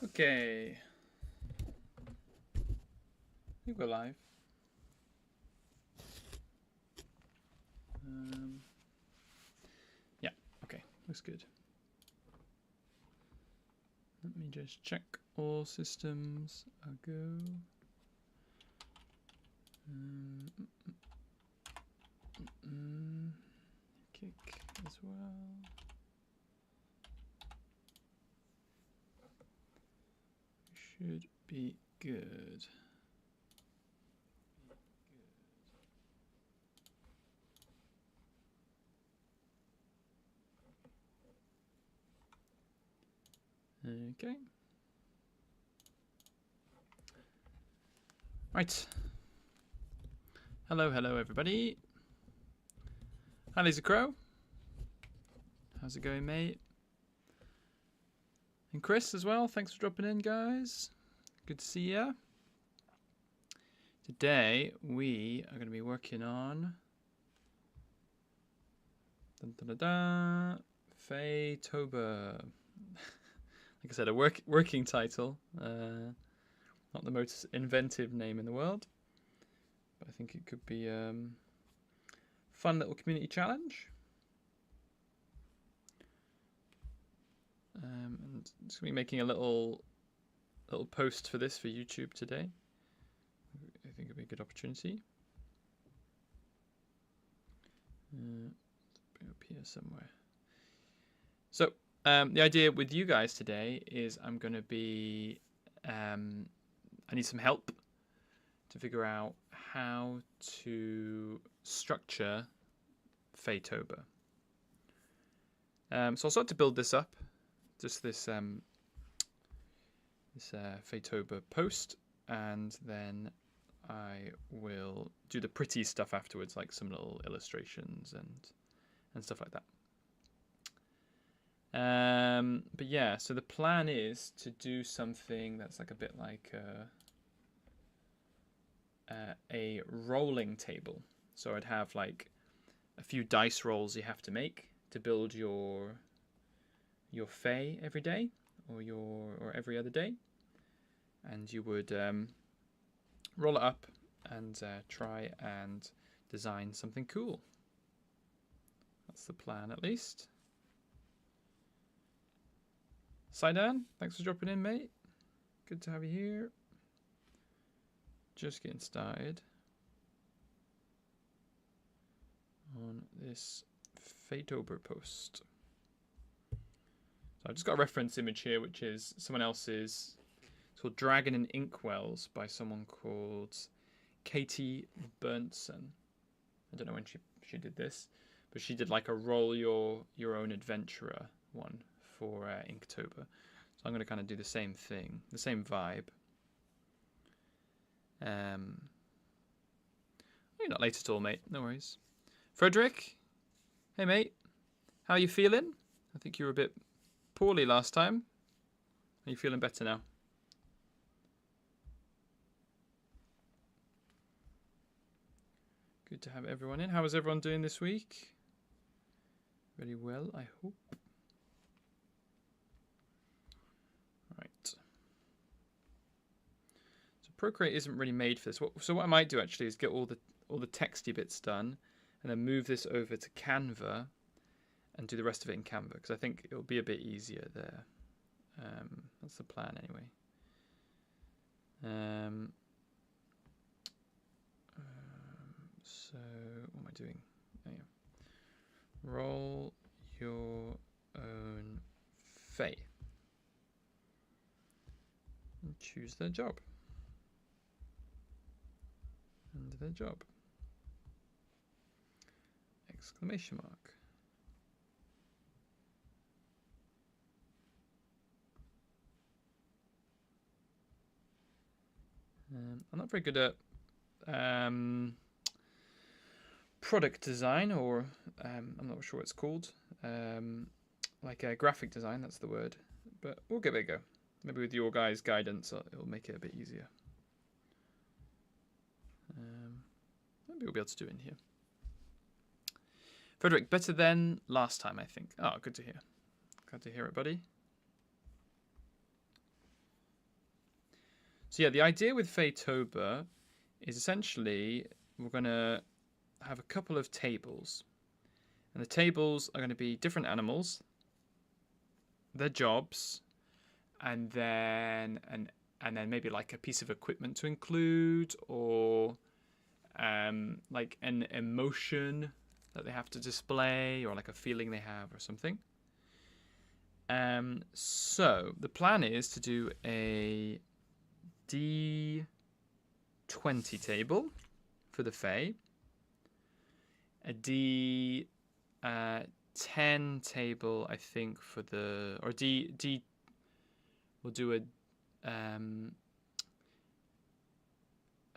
Okay. I think we're live. Yeah, okay, looks good. Let me just check all systems are go. Kick as well. Should be good. Okay. Right. Hello, hello, everybody. Hi, Lisa Crow. How's it going, mate? And Chris as well. Thanks for dropping in, guys. Good to see ya. Today we are going to be working on FAETOBER. Like I said, a working title. Not the most inventive name in the world, but I think it could be a fun little community challenge. And just going to be making a little post for this for YouTube today. I think it'd be a good opportunity. Bring up here somewhere. So the idea with you guys today is I'm going to be I need some help to figure out how to structure FAETOBER. So I'll start to build this up, just this FAETOBER post, and then I will do the pretty stuff afterwards, like some little illustrations and stuff like that. But yeah, so the plan is to do something that's like a bit like a rolling table. So I'd have like a few dice rolls you have to make to build your Fae every day or every other day, and you would roll it up and try and design something cool. That's the plan, at least. Sidan, thanks for dropping in, mate. Good to have you here. Just getting started on this FAETOBER post. So I've just got a reference image here, which is someone else's. It's called Dragon and Inkwells by someone called Katie Berntsen. I don't know when she did this, but she did like a roll your own adventurer one for Inktober. So I'm going to kind of do the same thing, the same vibe. You're not late at all, mate. No worries. Frederick, hey mate, how are you feeling? I think you were a bit poorly last time. Are you feeling better now? Good to have everyone in. How is everyone doing this week? Very well, I hope. Right. So Procreate isn't really made for this. So what I might do actually is get all the texty bits done, and then move this over to Canva, and do the rest of it in Canva, because I think it'll be a bit easier there. That's the plan anyway. So what am I doing? Oh, yeah. Roll your own Fae. And choose their job. And their job. Exclamation mark. I'm not very good at product design, or I'm not sure what it's called. Like graphic design, that's the word. But we'll give it a go. Maybe with your guys' guidance, it'll make it a bit easier. Maybe we'll be able to do it in here. Frederick, better than last time, I think. Oh, good to hear. Glad to hear it, buddy. So yeah, the idea with FAETOBER is essentially we're going to have a couple of tables. And the tables are going to be different animals, their jobs, and then maybe like a piece of equipment to include, or like an emotion that they have to display, or like a feeling they have or something. So the plan is to do a D20 table for the Fae, a D10 table, I think, for the, or D we'll do a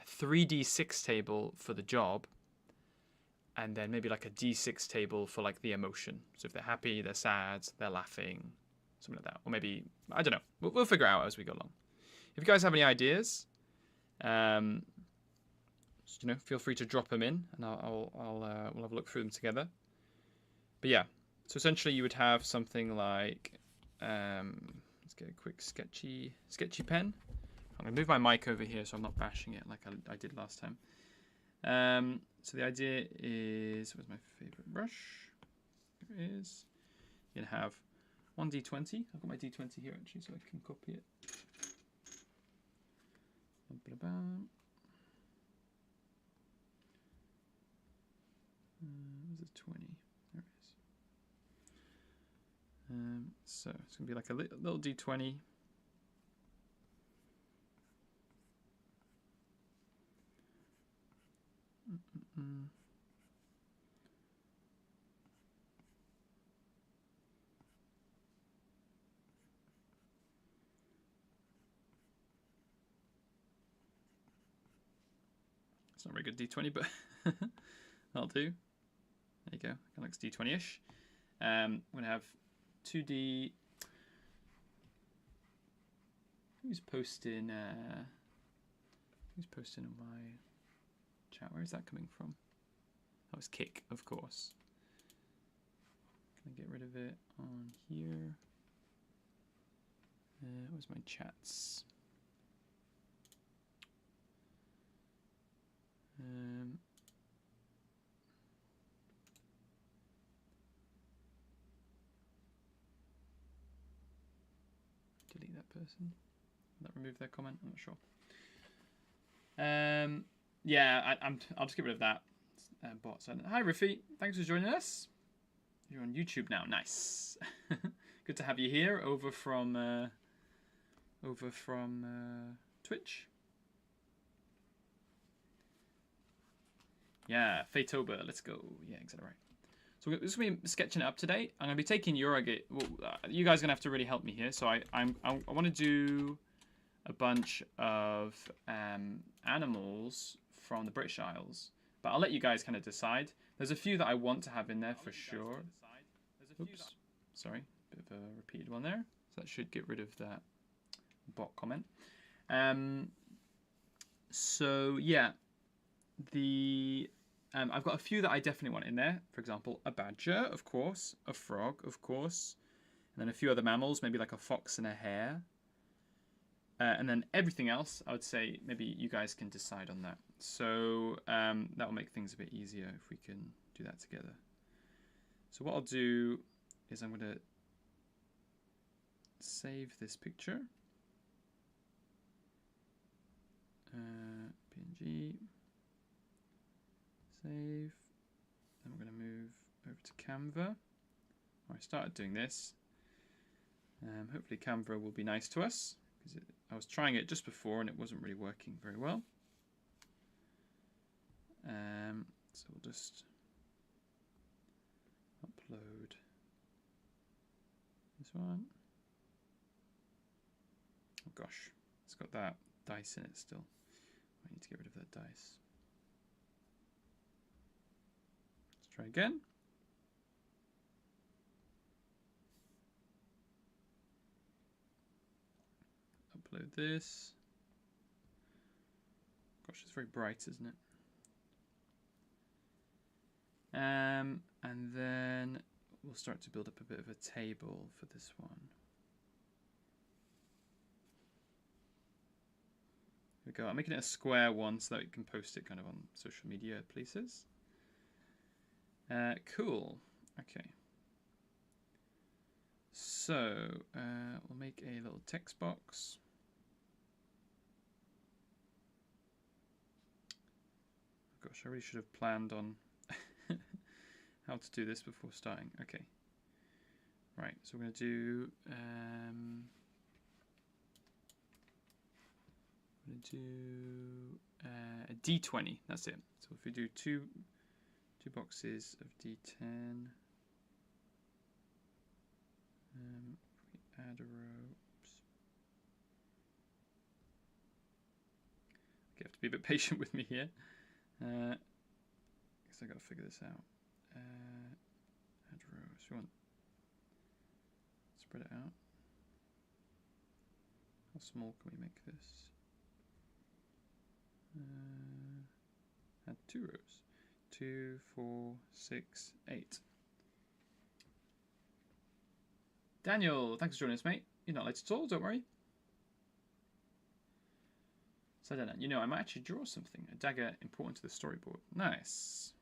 3D6 table for the job, and then maybe like a D6 table for like the emotion. So if they're happy, they're sad, they're laughing, something like that. Or maybe, I don't know. We'll figure it out as we go along. If you guys have any ideas, just, feel free to drop them in, and we'll have a look through them together. But yeah, so essentially you would have something like, let's get a quick sketchy pen. I'm going to move my mic over here so I'm not bashing it like I did last time. So the idea is, where's my favorite brush? Here it is. You're going to have one D20. I've got my D20 here actually, so I can copy it. Where's the 20? There it is. So it's going to be like a little D20. It's not very good D20, but that'll do. There you go. Kind of looks D20-ish. I'm going to have 2D. Who's posting in my chat? Where is that coming from? Oh, it's Kick, of course. Can I get rid of it on here? Where's my chats? Delete that person. Will that remove their comment? I'm not sure. Yeah, I'll just get rid of that bot. So, hi Riffy, thanks for joining us. You're on YouTube now. Nice. Good to have you here over from Twitch. Yeah, FAETOBER, let's go. Yeah, exactly right. So this is going to be sketching it up today. I'm going to be taking your, you guys are going to have to really help me here. So I want to do a bunch of animals from the British Isles, but I'll let you guys kind of decide. There's a few that I want to have in there for sure. Oops, sorry, bit of a repeated one there. So that should get rid of that bot comment. So yeah, I've got a few that I definitely want in there. For example, a badger, of course, a frog, of course, and then a few other mammals, maybe like a fox and a hare. And then everything else, I would say maybe you guys can decide on that. So that will make things a bit easier if we can do that together. So what I'll do is I'm going to save this picture. PNG. Save. Then we're going to move over to Canva. I started doing this. Hopefully Canva will be nice to us, because I was trying it just before and it wasn't really working very well. So we'll just upload this one. Oh gosh, it's got that dice in it still. I need to get rid of that dice. Let's try again. Upload this. Gosh, it's very bright, isn't it? And then we'll start to build up a bit of a table for this one. we go. I'm making it a square one so that you can post it kind of on social media places. Cool. Okay. So we'll make a little text box. Gosh, I really should have planned on how to do this before starting. Okay. Right, so we're going to do a D20. That's it. So if we do two boxes of D10, we add a row. Oops. You have to be a bit patient with me here. I guess I got to figure this out. Add rows. We want spread it out. How small can we make this? Add 2 rows. 2, 4, 6, 8. Daniel, thanks for joining us, mate. You're not late at all, don't worry. So I don't know. You know, I might actually draw something. A dagger important to the storyboard. Nice.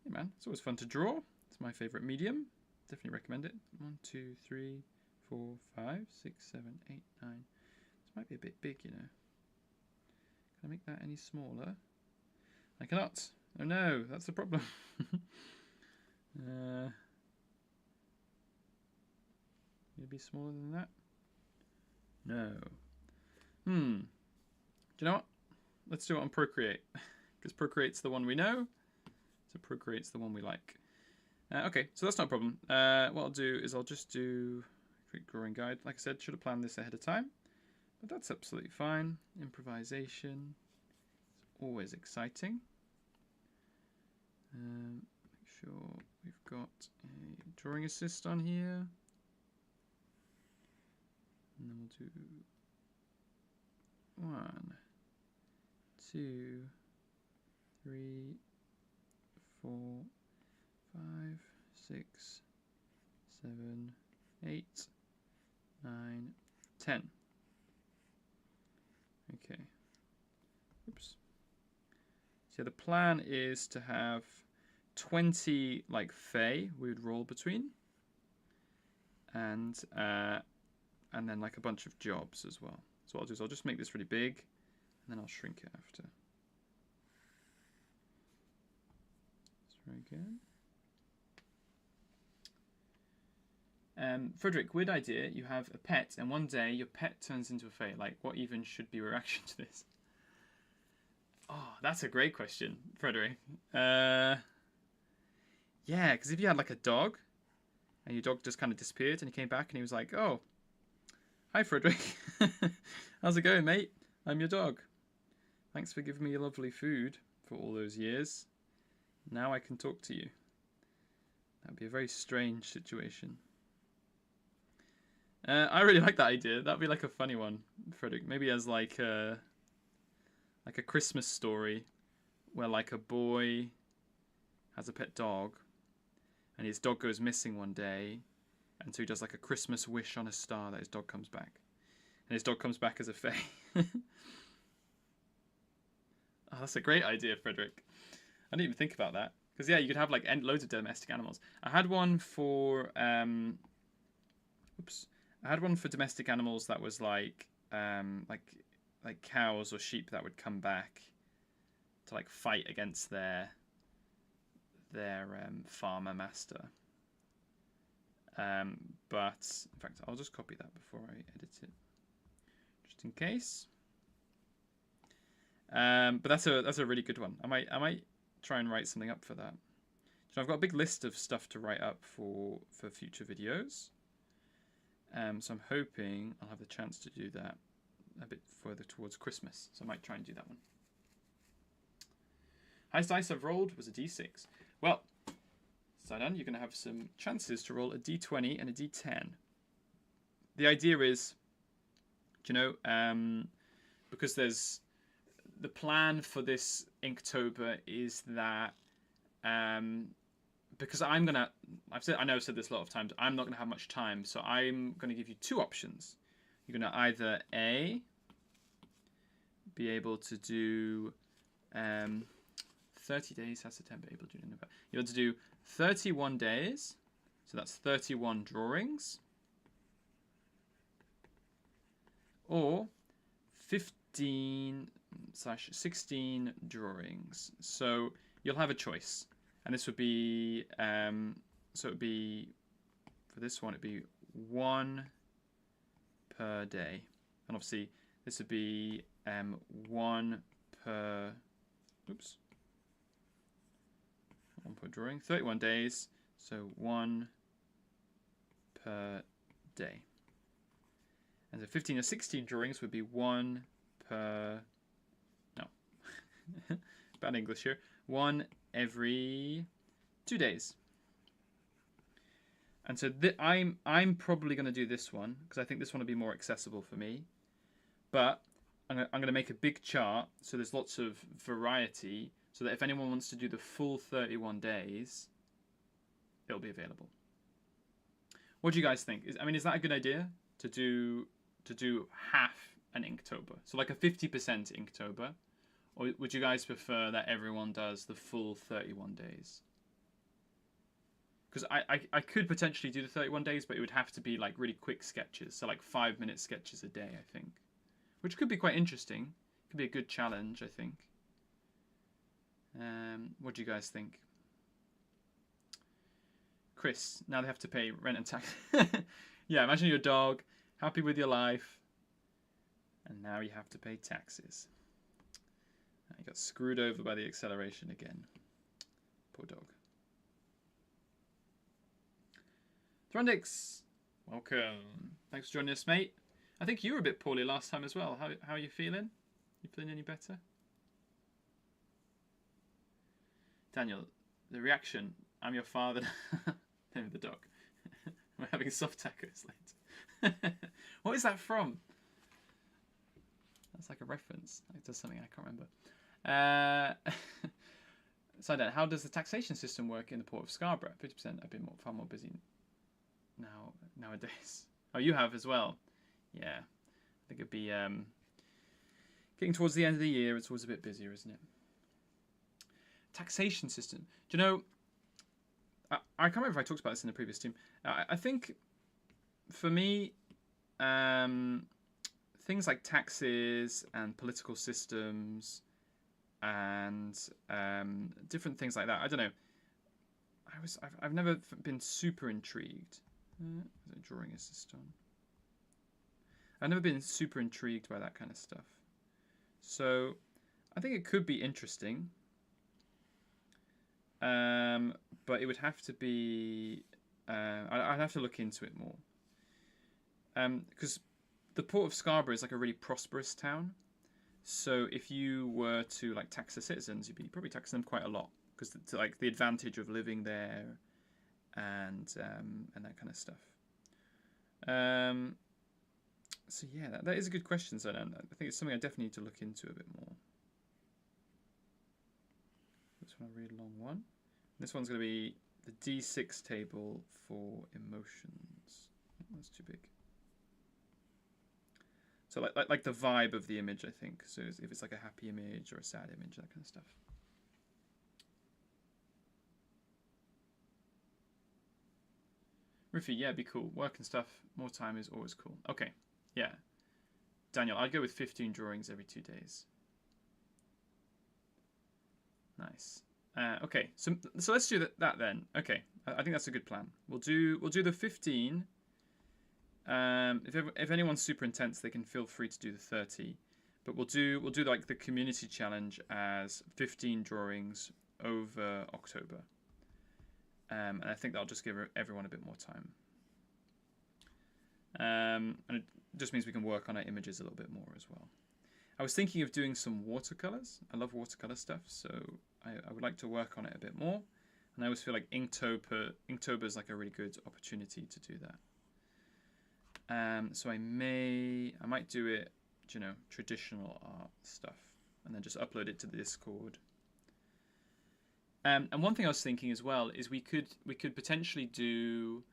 Yeah, man. It's always fun to draw. It's my favourite medium. Definitely recommend it. 1, 2, 3, 4, 5, 6, 7, 8, 9. This might be a bit big, you know. Can I make that any smaller? I cannot. Oh no, that's the problem. Maybe smaller than that? No. Do you know what? Let's do it on Procreate. Because Procreate's the one we know. So Procreate's the one we like. Okay, so that's not a problem. What I'll do is I'll just do a quick drawing guide. Like I said, should have planned this ahead of time. But that's absolutely fine. Improvisation. It's always exciting. Make sure we've got a drawing assist on here. And then we'll do 1, 2, 3, 4, 5, 6, 7, 8, 9, 10. Okay. Oops. So the plan is to have 20 like Fae we would roll between, and then like a bunch of jobs as well. So what I'll do is I'll just make this really big, and then I'll shrink it after. Let's try again. Frederick, weird idea. You have a pet, and one day your pet turns into a Fae. Like, what even should be your reaction to this? Oh, that's a great question, Frederick. Yeah, because if you had like a dog, and your dog just kind of disappeared, and he came back, and he was like, "Oh, hi, Frederick. How's it going, mate? I'm your dog. Thanks for giving me your lovely food for all those years. Now I can talk to you." That'd be a very strange situation. I really like that idea. That'd be like a funny one, Frederick. Maybe as like a Christmas story where like a boy has a pet dog and his dog goes missing one day, and so he does like a Christmas wish on a star that his dog comes back, and his dog comes back as a Fae. Oh, that's a great idea, Frederick. I didn't even think about that, because yeah, you could have like loads of domestic animals. I had one for I had one for domestic animals that was like cows or sheep that would come back to like fight against their farmer master. But in fact, I'll just copy that before I edit it, just in case. But that's a really good one. I might try and write something up for that. So I've got a big list of stuff to write up for future videos. So I'm hoping I'll have the chance to do that a bit further towards Christmas. So I might try and do that one. Highest dice I've rolled was a D6. Well, Sidon, you're going to have some chances to roll a D20 and a D10. The idea is, do you know, because there's the plan for this Inktober is that because I know I've said this a lot of times, I'm not going to have much time, so I'm going to give you two options. You're going to either A, be able to do 30 days, has September, April, June, November. You're able to do 31 days, so that's 31 drawings, or 15/16 drawings. So you'll have a choice, and this would be so it would be, for this one it'd be 1 per day, and obviously this would be 1 per 1 per drawing, 31 days, so 1 per day. And so 15 or 16 drawings would be 1 per, no, bad English here, 1 every 2 days. And so I'm probably going to do this one, because I think this one will be more accessible for me. But I'm going to make a big chart, so there's lots of variety, so that if anyone wants to do the full 31 days, it'll be available. What do you guys think? Is that a good idea to do half an Inktober? So like a 50% Inktober? Or would you guys prefer that everyone does the full 31 days? Because I could potentially do the 31 days, but it would have to be like really quick sketches. So like 5-minute sketches a day, I think. Which could be quite interesting. Could be a good challenge, I think. What do you guys think? Chris, now they have to pay rent and tax. Yeah, imagine you're a dog, happy with your life, and now you have to pay taxes. You got screwed over by the acceleration again. Poor dog. Throndix, welcome. Thanks for joining us, mate. I think you were a bit poorly last time as well. How are you feeling? You feeling any better? Daniel, the reaction. I'm your father. Name of the dog. We're having soft tacos later. What is that from? That's like a reference. It does something I can't remember. So then, how does the taxation system work in the port of Scarborough? 50% have been far more busy nowadays. Oh, you have as well. Yeah, I think it'd be getting towards the end of the year. It's always a bit busier, isn't it? Taxation system. Do you know? I can't remember if I talked about this in the previous team. I think for me, things like taxes and political systems and different things like that. I don't know. I've never been super intrigued. Drawing assistant. I've never been super intrigued by that kind of stuff. So I think it could be interesting. But it would have to be... I'd have to look into it more. Because the port of Scarborough is like a really prosperous town. So if you were to like tax the citizens, you'd be probably taxing them quite a lot. Because like the advantage of living there and that kind of stuff. So yeah, that is a good question, Zodan. I think it's something I definitely need to look into a bit more. This one, a really long one. This one's going to be the D6 table for emotions. Oh, that's too big. So like the vibe of the image, I think. So if it's like a happy image or a sad image, that kind of stuff. Riffy, yeah, it'd be cool. Work and stuff, more time is always cool. Okay, yeah. Daniel, I'd go with 15 drawings every 2 days. Nice. Okay, so let's do that then. Okay, I think that's a good plan. We'll do the 15. If anyone's super intense, they can feel free to do the 30. But we'll do like the community challenge as 15 drawings over October. And I think that'll just give everyone a bit more time. And it just means we can work on our images a little bit more as well. I was thinking of doing some watercolors. I love watercolor stuff, so I would like to work on it a bit more. And I always feel like Inktober is like a really good opportunity to do that. So I might do it, traditional art stuff, and then just upload it to the Discord. And one thing I was thinking as well is we could potentially do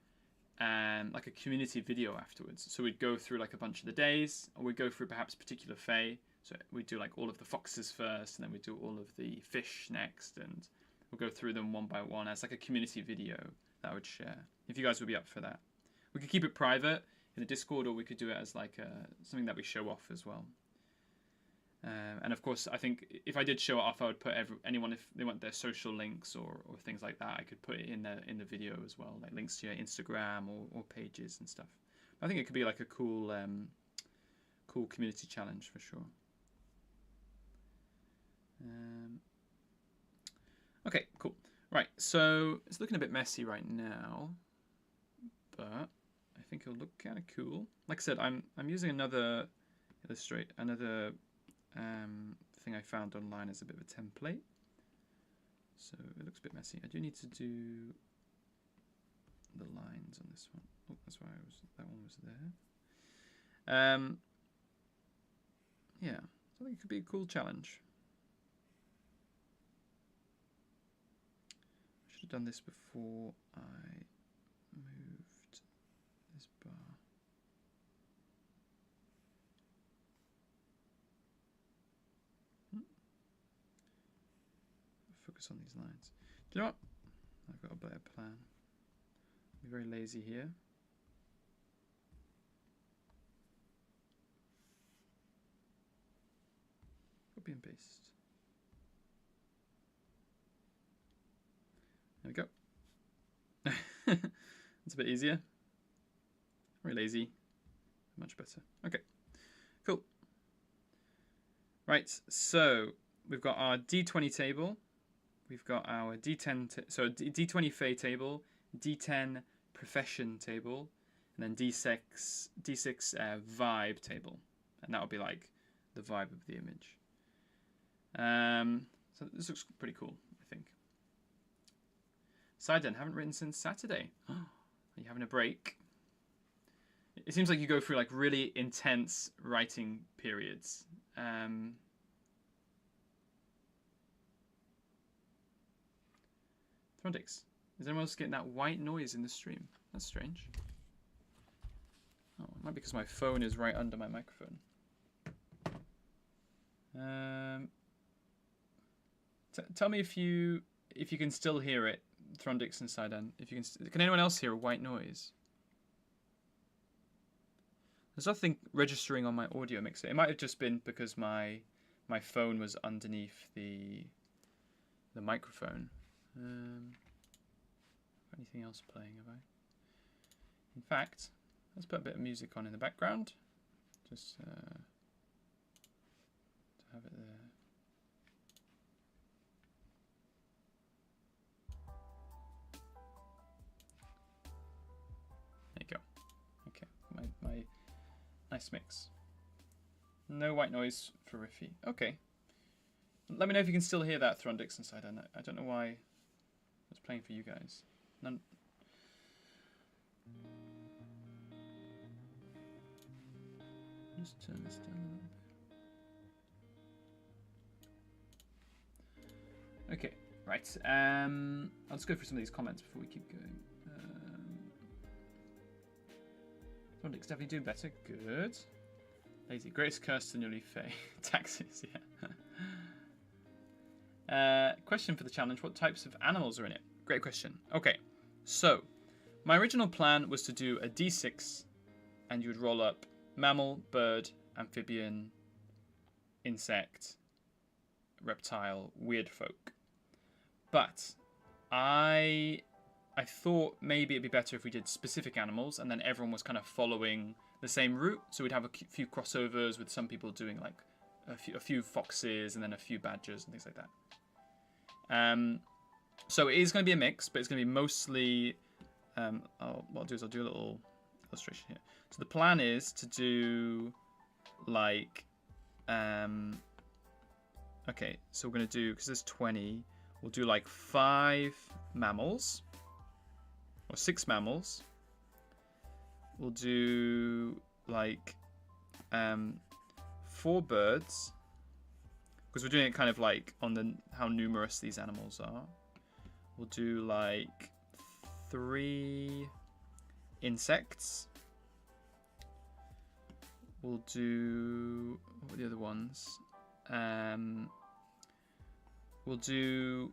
like a community video afterwards. So we'd go through like a bunch of the days, or we'd go through perhaps particular Fae. So we'd do like all of the foxes first, and then we'd do all of the fish next, and we'll go through them one by one as like a community video that I would share. If you guys would be up for that. We could keep it private in the Discord, or we could do it as like something that we show off as well. And of course, I think if I did show it off, I would put anyone, if they want their social links or things like that, I could put it in the video as well, like links to your Instagram or pages and stuff. I think it could be like a cool cool community challenge for sure. Okay, cool. Right, so it's looking a bit messy right now, but I think it'll look kind of cool. Like I said, I'm using another thing I found online as a bit of a template, so it looks a bit messy. I do need to do the lines on this one. Oh, that's why that one was there. Yeah, so I think it could be a cool challenge. I should have done this before I moved this bar. Focus on these lines. Do you know what? I've got a better plan. Be very lazy here. Copy and paste. There we go. It's a bit easier. Very lazy. Much better. Okay. Cool. Right. So we've got our D20 table. We've got our D10, so D20 Fae table, D10 profession table, and then D6 vibe table, and that would be like the vibe of the image. So this looks pretty cool, I think. Sidon, haven't written since Saturday. Are you having a break? It seems like you go through like really intense writing periods. Throndix, is anyone else getting that white noise in the stream? That's strange. Oh, it might be because my phone is right under my microphone. Tell me if you can still hear it, Throndix and Sidon. If you can anyone else hear a white noise? There's nothing registering on my audio mixer. It might have just been because my phone was underneath the microphone. Anything else playing, have I? In fact, let's put a bit of music on in the background, just to have it there. There you go. Okay, my nice mix. No white noise for Riffy. Okay. Let me know if you can still hear that, Throndix inside. I don't know why it's playing for you guys. None. Just turn this down a little bit. Okay, right. I'll just go through some of these comments before we keep going. Throndix definitely doing better. Good. Lazy. Greatest curse to newly Fae. Taxes, yeah. Question for the challenge. What types of animals are in it? Great question. Okay, so my original plan was to do a D6 and you would roll up mammal, bird, amphibian, insect, reptile, weird folk. But I thought maybe it'd be better if we did specific animals and then everyone was kind of following the same route. So we'd have a few crossovers with some people doing like a few foxes and then a few badgers and things like that. So it is going to be a mix, but it's going to be mostly. What I'll do is I'll do a little illustration here. So the plan is to do like. Okay, so we're going to do, because there's 20, we'll do like 5 mammals or 6 mammals. We'll do like 4 birds, because we're doing it kind of like on how numerous these animals are. We'll do like 3 insects. We'll do, what were the other ones? We'll do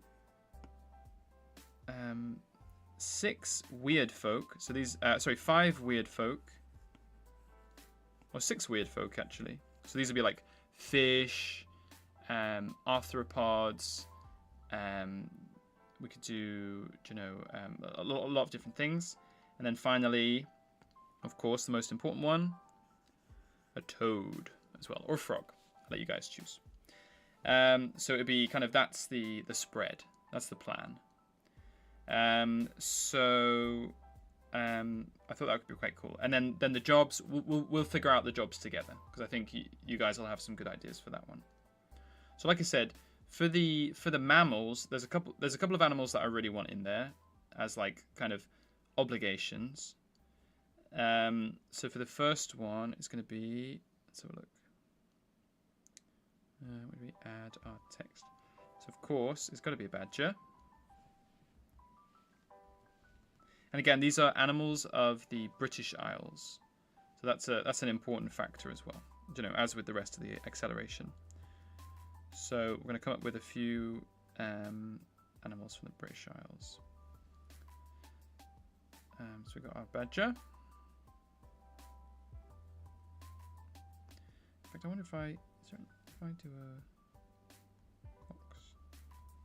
6 weird folk. So these, sorry, 5 weird folk. Or 6 weird folk, actually. So these will be like fish, arthropods. We could do, you know, a lot of different things. And then finally, of course, the most important one, a toad as well, or a frog. I'll let you guys choose. So it'd be kind of, that's the spread. That's the plan. I thought that could be quite cool. And then the jobs, we'll figure out the jobs together, because I think you guys will have some good ideas for that one. So like I said, for the mammals, there's a couple of animals that I really want in there as like kind of obligations. So for the first one, it's going to be, let's have a look. Where do we add our text? So of course, it's got to be a badger. And again, these are animals of the British Isles. So that's an important factor as well, you know, as with the rest of the acceleration. So we're going to come up with a few animals from the British Isles. So we've got our badger. In fact, I wonder if I do a fox.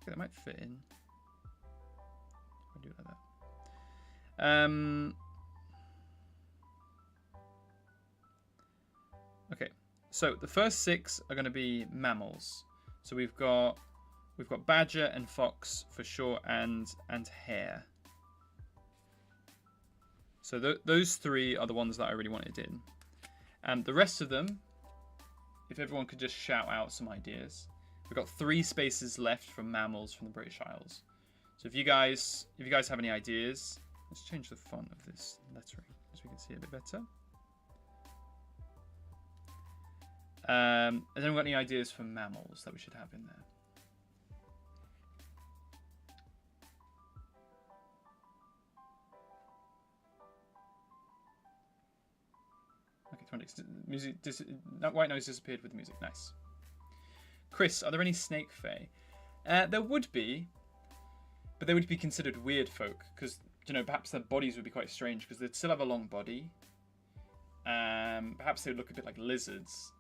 Okay, that might fit in. If I do it like that. Okay, so the first 6 are going to be mammals. So we've got badger and fox for sure, and hare. So those 3 are the ones that I really wanted in. The rest of them, if everyone could just shout out some ideas. We've got 3 spaces left from mammals from the British Isles. So if you guys have any ideas, let's change the font of this lettering so we can see it a bit better. Has anyone got any ideas for mammals that we should have in there? Okay, music. That white noise disappeared with the music. Nice. Chris, are there any snake fae? There would be, but they would be considered weird folk because, you know, perhaps their bodies would be quite strange because they'd still have a long body. Perhaps they would look a bit like lizards.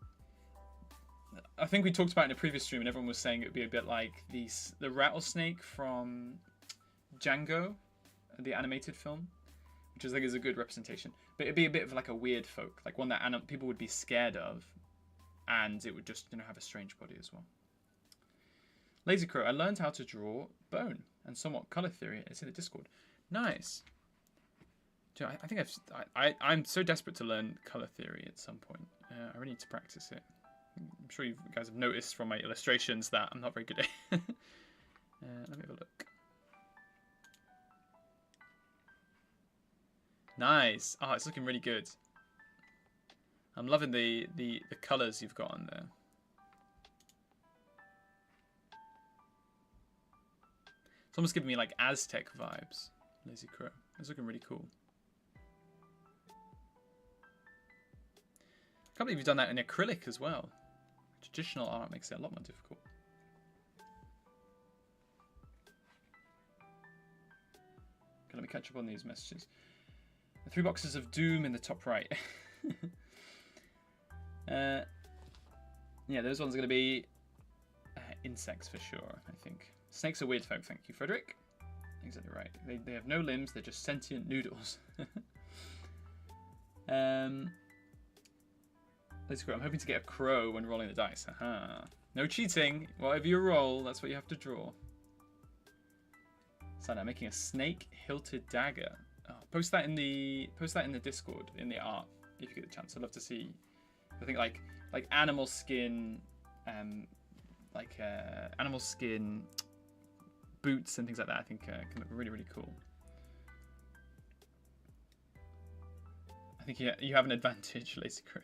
I think we talked about it in a previous stream, and everyone was saying it would be a bit like the rattlesnake from Django, the animated film, which I think is a good representation. But it'd be a bit of like a weird folk, like one that people would be scared of, and it would just, you know, have a strange body as well. Lazy Crow, I learned how to draw bone and somewhat color theory. It's in the Discord. Nice. I think I'm so desperate to learn color theory at some point. I really need to practice it. I'm sure you guys have noticed from my illustrations that I'm not very good at it. Let me have a look. Nice. Oh, it's looking really good. I'm loving the colours you've got on there. It's almost giving me like Aztec vibes. Lazy Crow. It's looking really cool. I can't believe you've done that in acrylic as well. Traditional art makes it a lot more difficult. Okay, let me catch up on these messages. The 3 boxes of doom in the top right. Yeah, those ones are going to be insects for sure, I think. Snakes are weird folk, thank you, Frederick. Exactly right. They have no limbs, they're just sentient noodles. Let's go. I'm hoping to get a crow when rolling the dice. Aha. No cheating. Whatever you roll, that's what you have to draw. So I'm making a snake hilted dagger. Oh, post that in the Discord, in the art, if you get the chance. I'd love to see. I think like animal skin, animal skin boots and things like that. I think can look really, really cool. I think you have an advantage, Lazy Crow.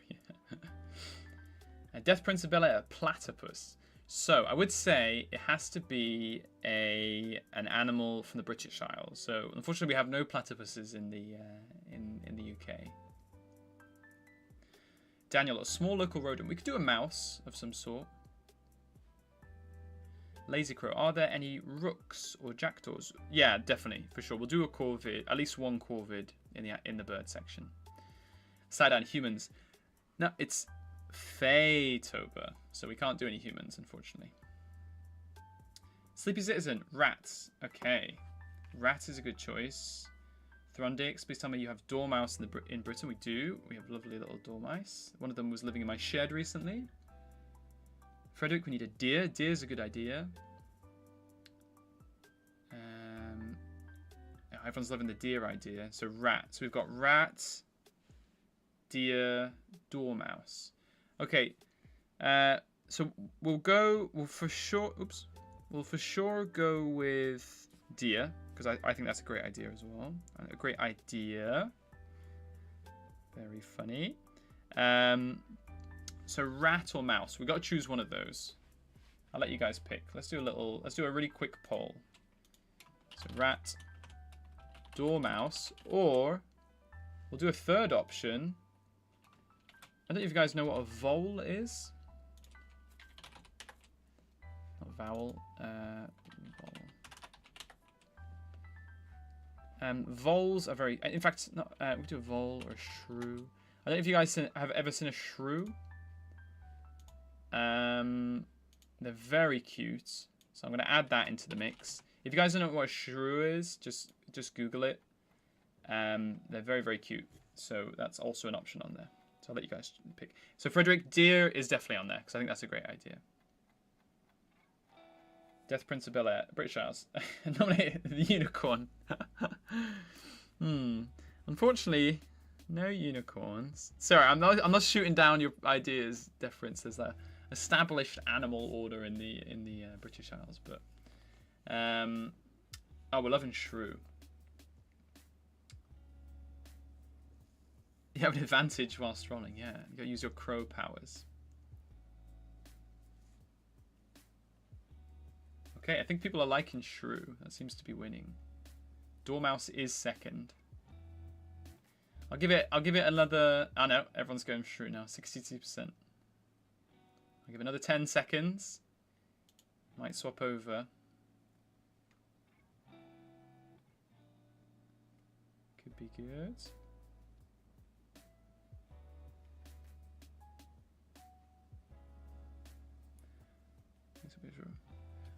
Death Prince of Bel-Air, platypus. So I would say it has to be an animal from the British Isles. So unfortunately, we have no platypuses in the UK. Daniel, a small local rodent. We could do a mouse of some sort. Lazy crow. Are there any rooks or jackdaws? Yeah, definitely, for sure. We'll do a corvid, at least one corvid in the bird section. Side down humans. No, it's FAETOBER, so we can't do any humans, unfortunately. Sleepy citizen. Rats. Okay, rat is a good choice. Thrundix, please tell me you have dormouse in Britain. We do. We have lovely little dormice. One of them was living in my shed recently. Frederick, we need a deer. Deer is a good idea. Everyone's loving the deer idea. So rat. So we've got rat, deer, dormouse. Okay. So we'll for sure go with deer, because I think that's a great idea as well. A great idea. Very funny. So rat or mouse? We've got to choose one of those. I'll let you guys pick. Let's do a really quick poll. So rat, dormouse, or we'll do a third option. I don't know if you guys know what a vole is. Not vowel. Vole. Voles are very. In fact, not. We do a vole or a shrew. I don't know if you guys have ever seen a shrew. They're very cute, so I'm going to add that into the mix. If you guys don't know what a shrew is, just Google it. They're very, very cute, so that's also an option on there. So I'll let you guys pick. So Frederick, deer is definitely on there, because I think that's a great idea. Death Prince of Bel-Air, British Isles. Nominate the unicorn. Unfortunately, no unicorns. Sorry, I'm not shooting down your ideas, Death Prince. There's a established animal order in the British Isles, but oh, we're loving shrew. You have an advantage whilst rolling. Yeah, you got to use your crow powers. Okay, I think people are liking shrew. That seems to be winning. Dormouse is second. I'll give it another. Oh no, everyone's going shrew now. 62%. I'll give it another 10 seconds. Might swap over. Could be good.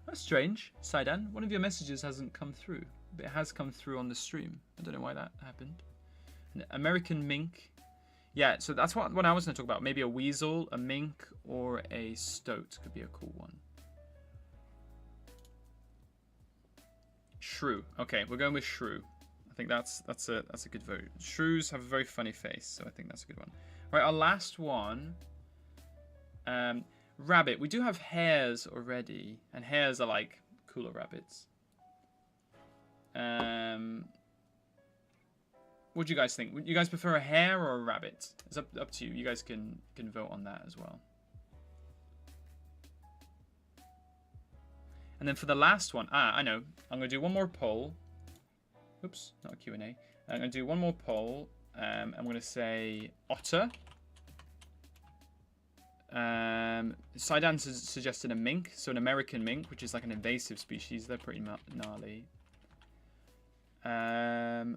That's strange, Saidan. One of your messages hasn't come through, but it has come through on the stream. I don't know why that happened. An American mink. Yeah, so that's what I was going to talk about. Maybe a weasel, a mink, or a stoat could be a cool one. Shrew. Okay, we're going with shrew. I think that's a good vote. Shrews have a very funny face, so I think that's a good one. Right, our last one. Rabbit. We do have hares already, and hares are like cooler rabbits. What do you guys think? Would you guys prefer a hare or a rabbit? It's up to you. You guys can vote on that as well. And then for the last one, I know. I'm going to do one more poll. Oops, not a Q&A. I'm going to do one more poll. I'm going to say otter. Saidan suggested a mink, so an American mink, which is like an invasive species. They're pretty gnarly.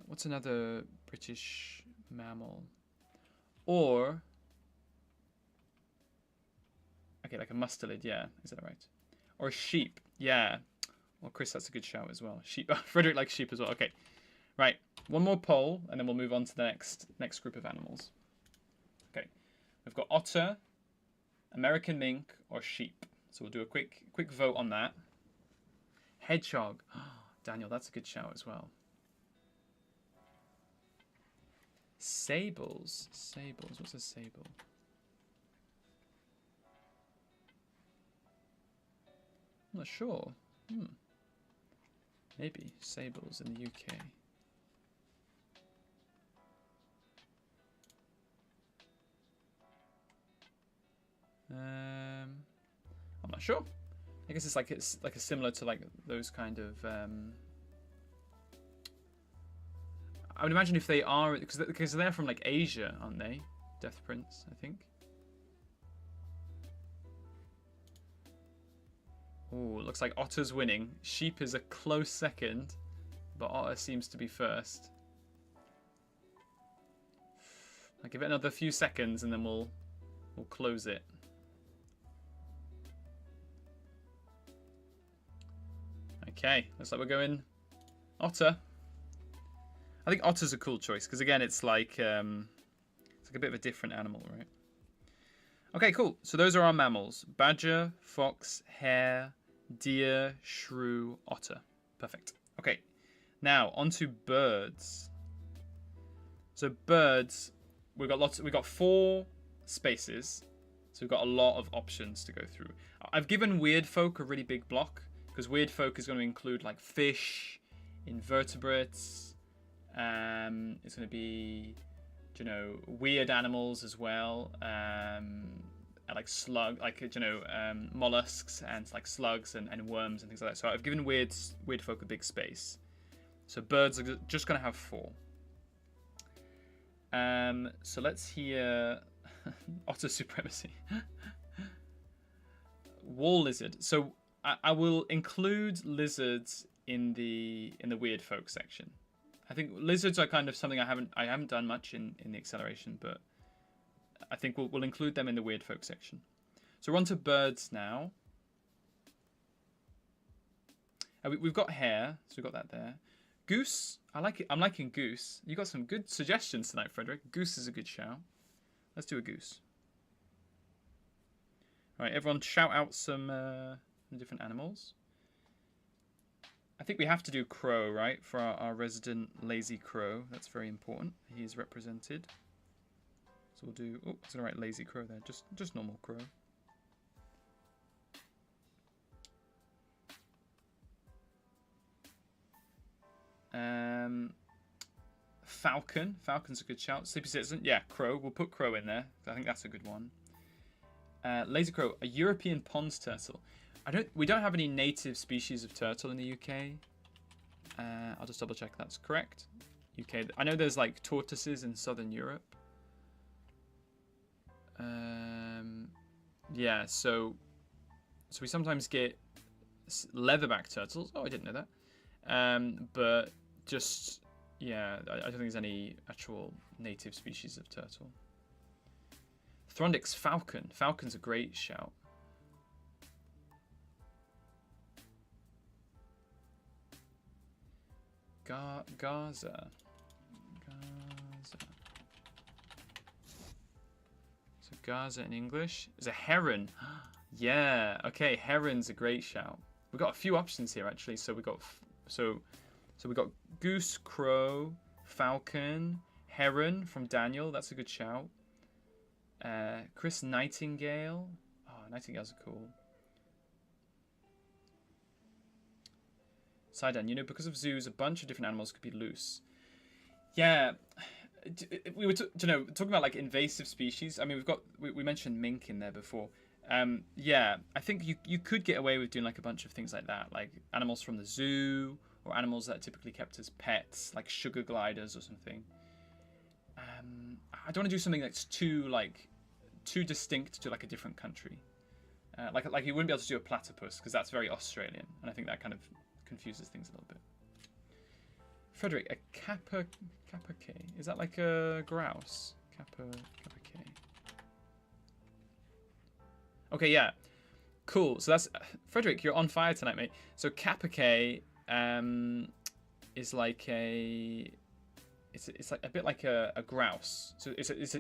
What's another British mammal? Or okay, like a mustelid, yeah, is that right? Or a sheep, yeah. Well, Chris, that's a good shout as well. Sheep. Frederick likes sheep as well. Okay, right. One more poll, and then we'll move on to the next group of animals. Okay, we've got otter, American mink, or sheep. So we'll do a quick vote on that. Hedgehog. Daniel, that's a good shout as well. Sables. Sables. What's a sable? I'm not sure. Maybe sables in the UK. I'm not sure. I guess it's like a similar to like those kind of. I would imagine if they are because they're from like Asia, aren't they? Death Prince, I think. Oh, looks like Otter's winning. Sheep is a close second, but Otter seems to be first. I'll give it another few seconds and then we'll close it. Okay, looks like we're going Otter. I think Otter's a cool choice because again, it's like a bit of a different animal, right? Okay, cool. So those are our mammals: badger, fox, hare, deer, shrew, otter. Perfect. Okay, now on to birds. So birds, we've got 4 spaces, so we've got a lot of options to go through. I've given weird folk a really big block because weird folk is going to include like fish, invertebrates. It's going to be, you know, weird animals as well. Like mollusks and like slugs and worms and things like that. So I've given weird folk a big space. So birds are just going to have 4. So let's hear otter supremacy. Wall lizard. So I will include lizards in the weird folk section. I think lizards are kind of something I haven't done much in the acceleration, but I think we'll include them in the weird folk section. So we're on to birds now. We've got hare, so we've got that there. Goose, I like it. I'm liking goose. You got some good suggestions tonight, Frederick. Goose is a good shout. Let's do a goose. All right, everyone, shout out some different animals. I think we have to do crow, right, for our resident lazy crow. That's very important. He is represented. So we'll do. Oh, it's gonna write lazy crow there. Just normal crow. Falcon. Falcon's a good shout. Sleepy Citizen. Yeah, crow. We'll put crow in there. I think that's a good one. Lazy crow. A European pond turtle. We don't have any native species of turtle in the UK. I'll just double check that's correct. UK. I know there's like tortoises in southern Europe. Yeah, so we sometimes get leatherback turtles. Oh, I didn't know that. But just, yeah, I don't think there's any actual native species of turtle. Throndix falcon. Falcon's a great shout. Gaza. So Gaza in English is a heron. Yeah, okay, heron's a great shout. We've got a few options here actually. So we got goose, crow, falcon, heron from Daniel. That's a good shout. Chris Nightingale. Oh, nightingales are cool. Sidan, you know, because of zoos, a bunch of different animals could be loose. Yeah, we were talking about like invasive species. I mean, we mentioned mink in there before. Yeah, I think you could get away with doing like a bunch of things like that, like animals from the zoo or animals that are typically kept as pets, like sugar gliders or something. I don't want to do something that's too distinct to like a different country. Like you wouldn't be able to do a platypus because that's very Australian, and I think that kind of confuses things a little bit. Frederick, a kappa K. Is that like a grouse? Kappa K. Okay, yeah. Cool. So that's Frederick, you're on fire tonight, mate. So kappa K is like it's like a bit like a grouse. So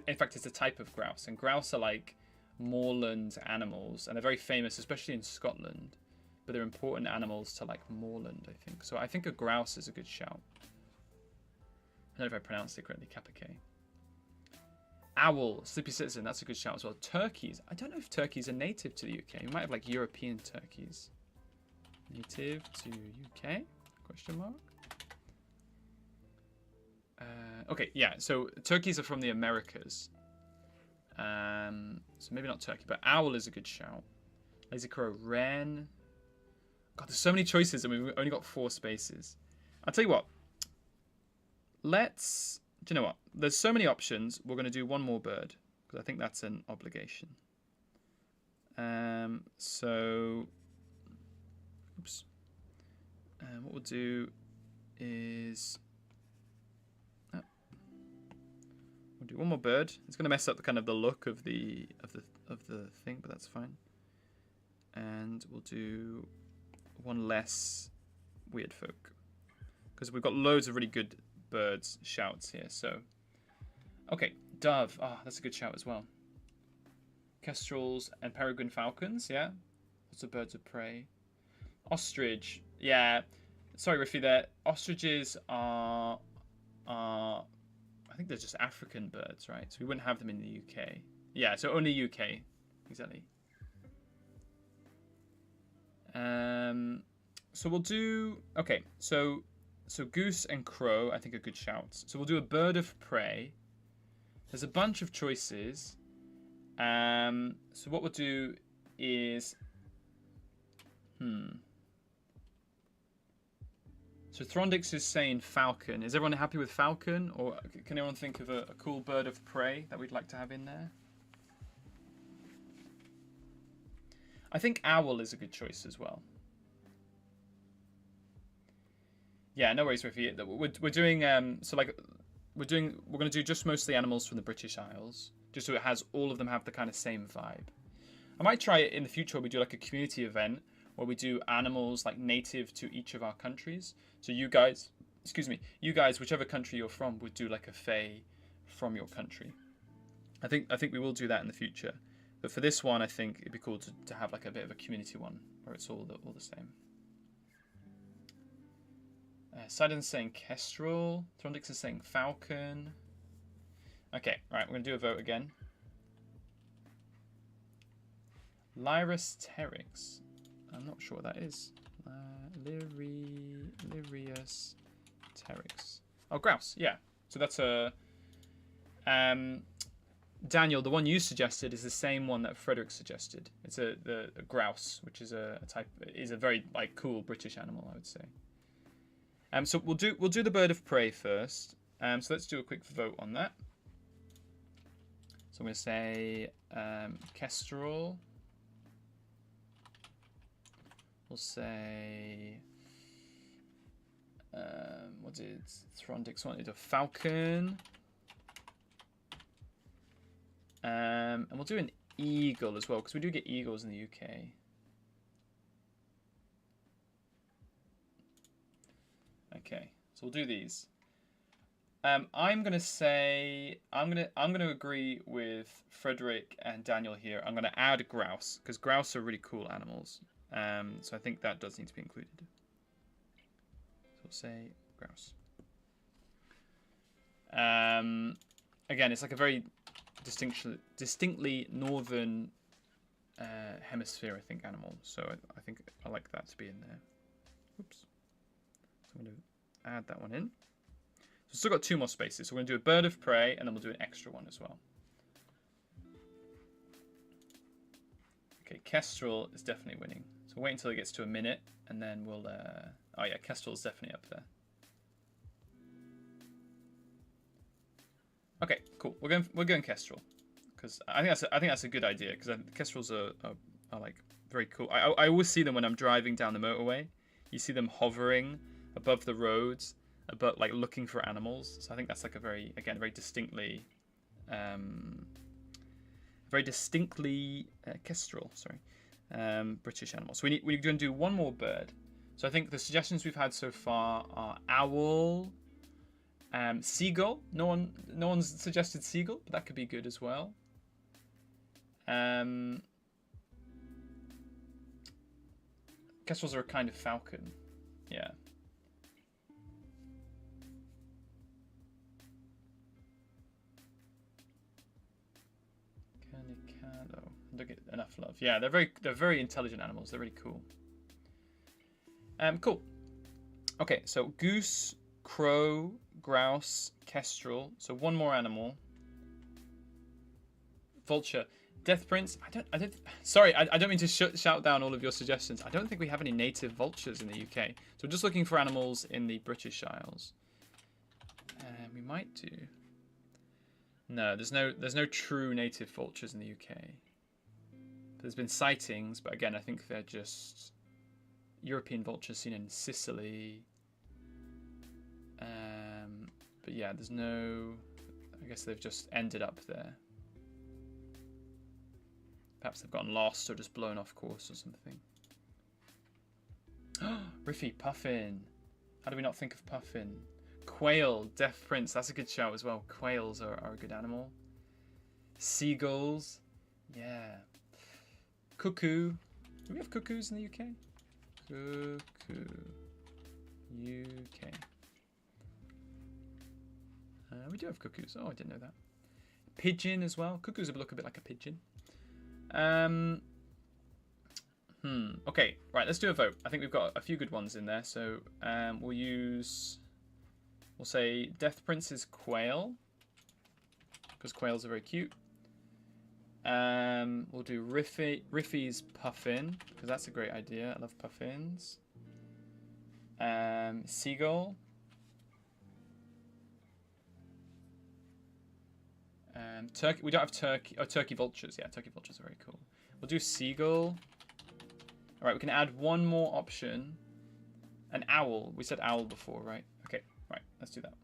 in fact it's a type of grouse, and grouse are like moorland animals, and they're very famous, especially in Scotland. But they're important animals to like moorland, I think. So I think a grouse is a good shout. I don't know if I pronounced it correctly. Kappa K. Owl, Sleepy Citizen, that's a good shout as well. Turkeys. I don't know if turkeys are native to the UK. We might have like European turkeys. Native to UK? Question mark. Okay, yeah. So turkeys are from the Americas. So maybe not turkey, but owl is a good shout. Lazy crow, wren. God, there's so many choices and we've only got 4 spaces. I'll tell you what. Let's... Do you know what? There's so many options. We're going to do one more bird. Because I think that's an obligation. So... Oops. What we'll do is... we'll do one more bird. It's going to mess up the kind of the look of the thing, but that's fine. And we'll do one less weird folk, because we've got loads of really good birds shouts here. So, okay, dove. Ah, that's a good shout as well. Kestrels and peregrine falcons. Yeah, lots of birds of prey. Ostrich. Yeah. Sorry, Riffy. There. Ostriches are. I think they're just African birds, right? So we wouldn't have them in the UK. Yeah. So only UK. Exactly. So we'll do, okay, so goose and crow, I think are good shouts. So we'll do a bird of prey. There's a bunch of choices. So what we'll do is, so Throndix is saying falcon. Is everyone happy with falcon? Or can anyone think of a cool bird of prey that we'd like to have in there? I think owl is a good choice as well. Yeah, no worries, Riffy. We're doing we're going to do just mostly animals from the British Isles, just so it has all of them have the kind of same vibe. I might try it in the future where we do like a community event where we do animals like native to each of our countries. So you guys, whichever country you're from, would do like a fae from your country. I think we will do that in the future. But for this one, I think it'd be cool to have like a bit of a community one where it's all the same. Sidon's saying kestrel. Throndix is saying falcon. Okay, right, we're going to do a vote again. Lyrus Pteryx. I'm not sure what that is. Lyrus Pteryx. Oh, grouse, yeah. So that's a... Daniel, the one you suggested is the same one that Frederick suggested. It's a grouse, which is a very like cool British animal, I would say. So we'll do the bird of prey first. So let's do a quick vote on that. So I'm going to say kestrel. We'll say what did Throndix wanted? A falcon. And we'll do an eagle as well, because we do get eagles in the UK. Okay, so we'll do these. I'm gonna say I'm gonna agree with Frederick and Daniel here. I'm gonna add grouse, because grouse are really cool animals. So I think that does need to be included. So we'll say grouse. Again, it's like a very distinctly northern hemisphere, I think, animal. So I think I like that to be in there. Oops. So I'm going to add that one in. So we've still got 2 more spaces. So we're going to do a bird of prey, and then we'll do an extra one as well. Okay, kestrel is definitely winning. So wait until it gets to a minute, and then we'll... oh yeah, kestrel is definitely up there. Okay, cool. We're going kestrel, because I think that's a good idea, because kestrels are like very cool. I always see them when I'm driving down the motorway. You see them hovering above the roads, about like looking for animals. So I think that's like a very distinctly kestrel. Sorry, British animal. So we're going to do one more bird. So I think the suggestions we've had so far are owl. Seagull. No one's suggested seagull, but that could be good as well. Kestrels are a kind of falcon. Yeah. Canicado. Don't get enough love. Yeah, they're very intelligent animals. They're really cool. Cool. Okay, so goose, crow, grouse, kestrel. So one more animal. Vulture. Death Prince. Sorry, I don't mean to shout down all of your suggestions. I don't think we have any native vultures in the UK. So we're just looking for animals in the British Isles. We might do. No, there's no true native vultures in the UK. There's been sightings, but again, I think they're just European vultures seen in Sicily. But yeah, there's no. I guess they've just ended up there. Perhaps they've gotten lost or just blown off course or something. Riffy, Puffin. How do we not think of Puffin? Quail, Deaf Prince. That's a good shout as well. Quails are a good animal. Seagulls. Yeah. Cuckoo. Do we have cuckoos in the UK? Cuckoo. UK. We do have cuckoos. Oh, I didn't know that. Pigeon as well. Cuckoos look a bit like a pigeon. Okay, right, let's do a vote. I think we've got a few good ones in there. So we'll say Death Prince's Quail, because quails are very cute. We'll do Riffy's Puffin, because that's a great idea. I love puffins. Seagull. Turkey. We don't have turkey. Oh, turkey vultures. Yeah, turkey vultures are very cool. We'll do seagull. All right, we can add one more option. An owl. We said owl before, right? Okay, right. Let's do that.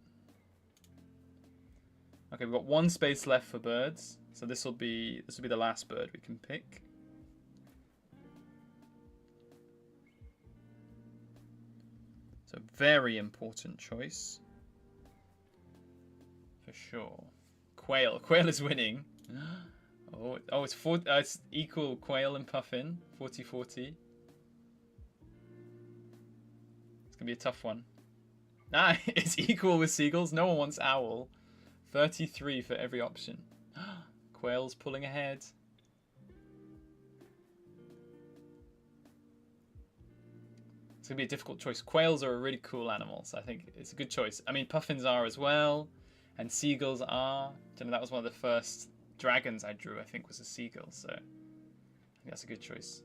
Okay, we've got one space left for birds, so this will be the last bird we can pick. So very important choice, for sure. Quail. Quail is winning. Oh, it's equal quail and puffin. 40-40. It's gonna be a tough one. Nah, it's equal with seagulls. No one wants owl. 33 for every option. Quail's pulling ahead. It's gonna be a difficult choice. Quails are a really cool animal, so I think it's a good choice. I mean, puffins are as well, and seagulls are. I don't know, that was one of the first dragons I drew, I think, was a seagull, so I think that's a good choice.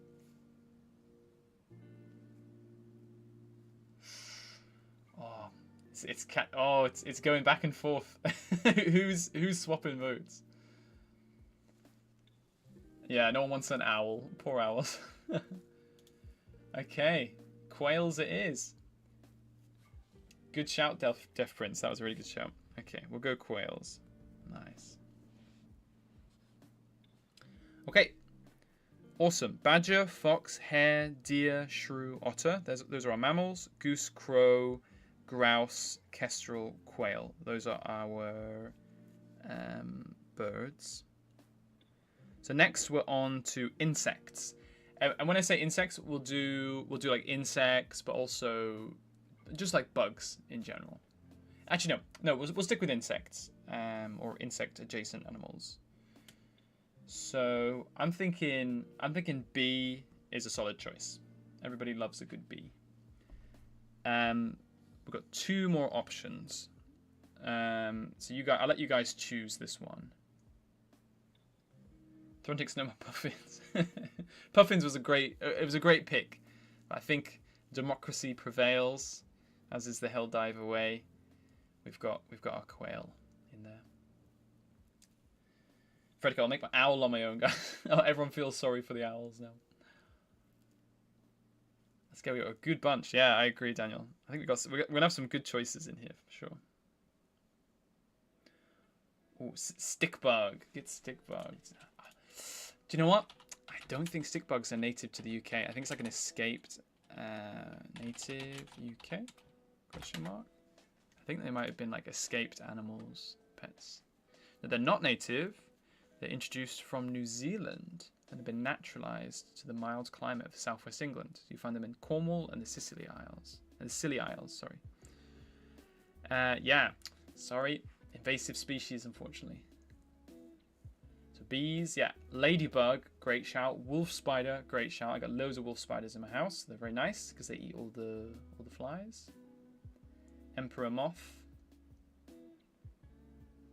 Oh, it's going back and forth. who's swapping votes? Yeah, no one wants an owl. Poor owls. Okay, quails it is. Good shout, Deaf Prince. That was a really good shout. Okay, we'll go quails. Nice. Okay. Awesome. Badger, fox, hare, deer, shrew, otter. Those are our mammals. Goose, crow, grouse, kestrel, quail. Those are our birds. So next we're on to insects. And when I say insects, we'll do like insects, but also just like bugs in general. Actually, no, we'll stick with insects, or insect adjacent animals. So I'm thinking bee is a solid choice. Everybody loves a good bee. We've got two more options. So I'll let you guys choose this one. Throntic's no more puffins. Puffins was a great pick. I think democracy prevails, as is the Helldiver way. We've got our quail in there. Frederick, I'll make my owl on my own, guys. Everyone feels sorry for the owls now. Let's go. We got a good bunch. Yeah, I agree, Daniel. I think we're gonna have some good choices in here for sure. Oh, stickbug. Get stickbugs. Do you know what? I don't think stickbugs are native to the UK. I think it's like an escaped native UK? Question mark. I think they might have been like escaped animals, pets. No, they're not native. They're introduced from New Zealand and have been naturalised to the mild climate of southwest England. You find them in Cornwall and the Scilly Isles. Sorry. Yeah, sorry. Invasive species, unfortunately. So bees, yeah. Ladybug, great shout. Wolf spider, great shout. I got loads of wolf spiders in my house. They're very nice because they eat all the flies. Emperor moth.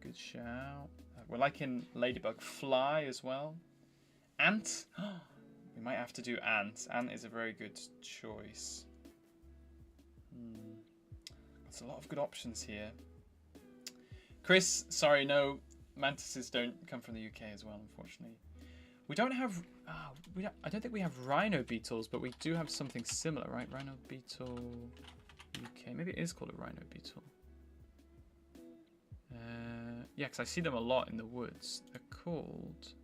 Good shout. We're liking ladybug. Fly as well. Ant? We might have to do ant. Ant is a very good choice. There's a lot of good options here. Chris, sorry, no. Mantises don't come from the UK as well, unfortunately. We don't have... I don't think we have rhino beetles, but we do have something similar, right? Rhino beetle UK. Maybe it is called a rhino beetle. Yeah, because I see them a lot in the woods. They're called...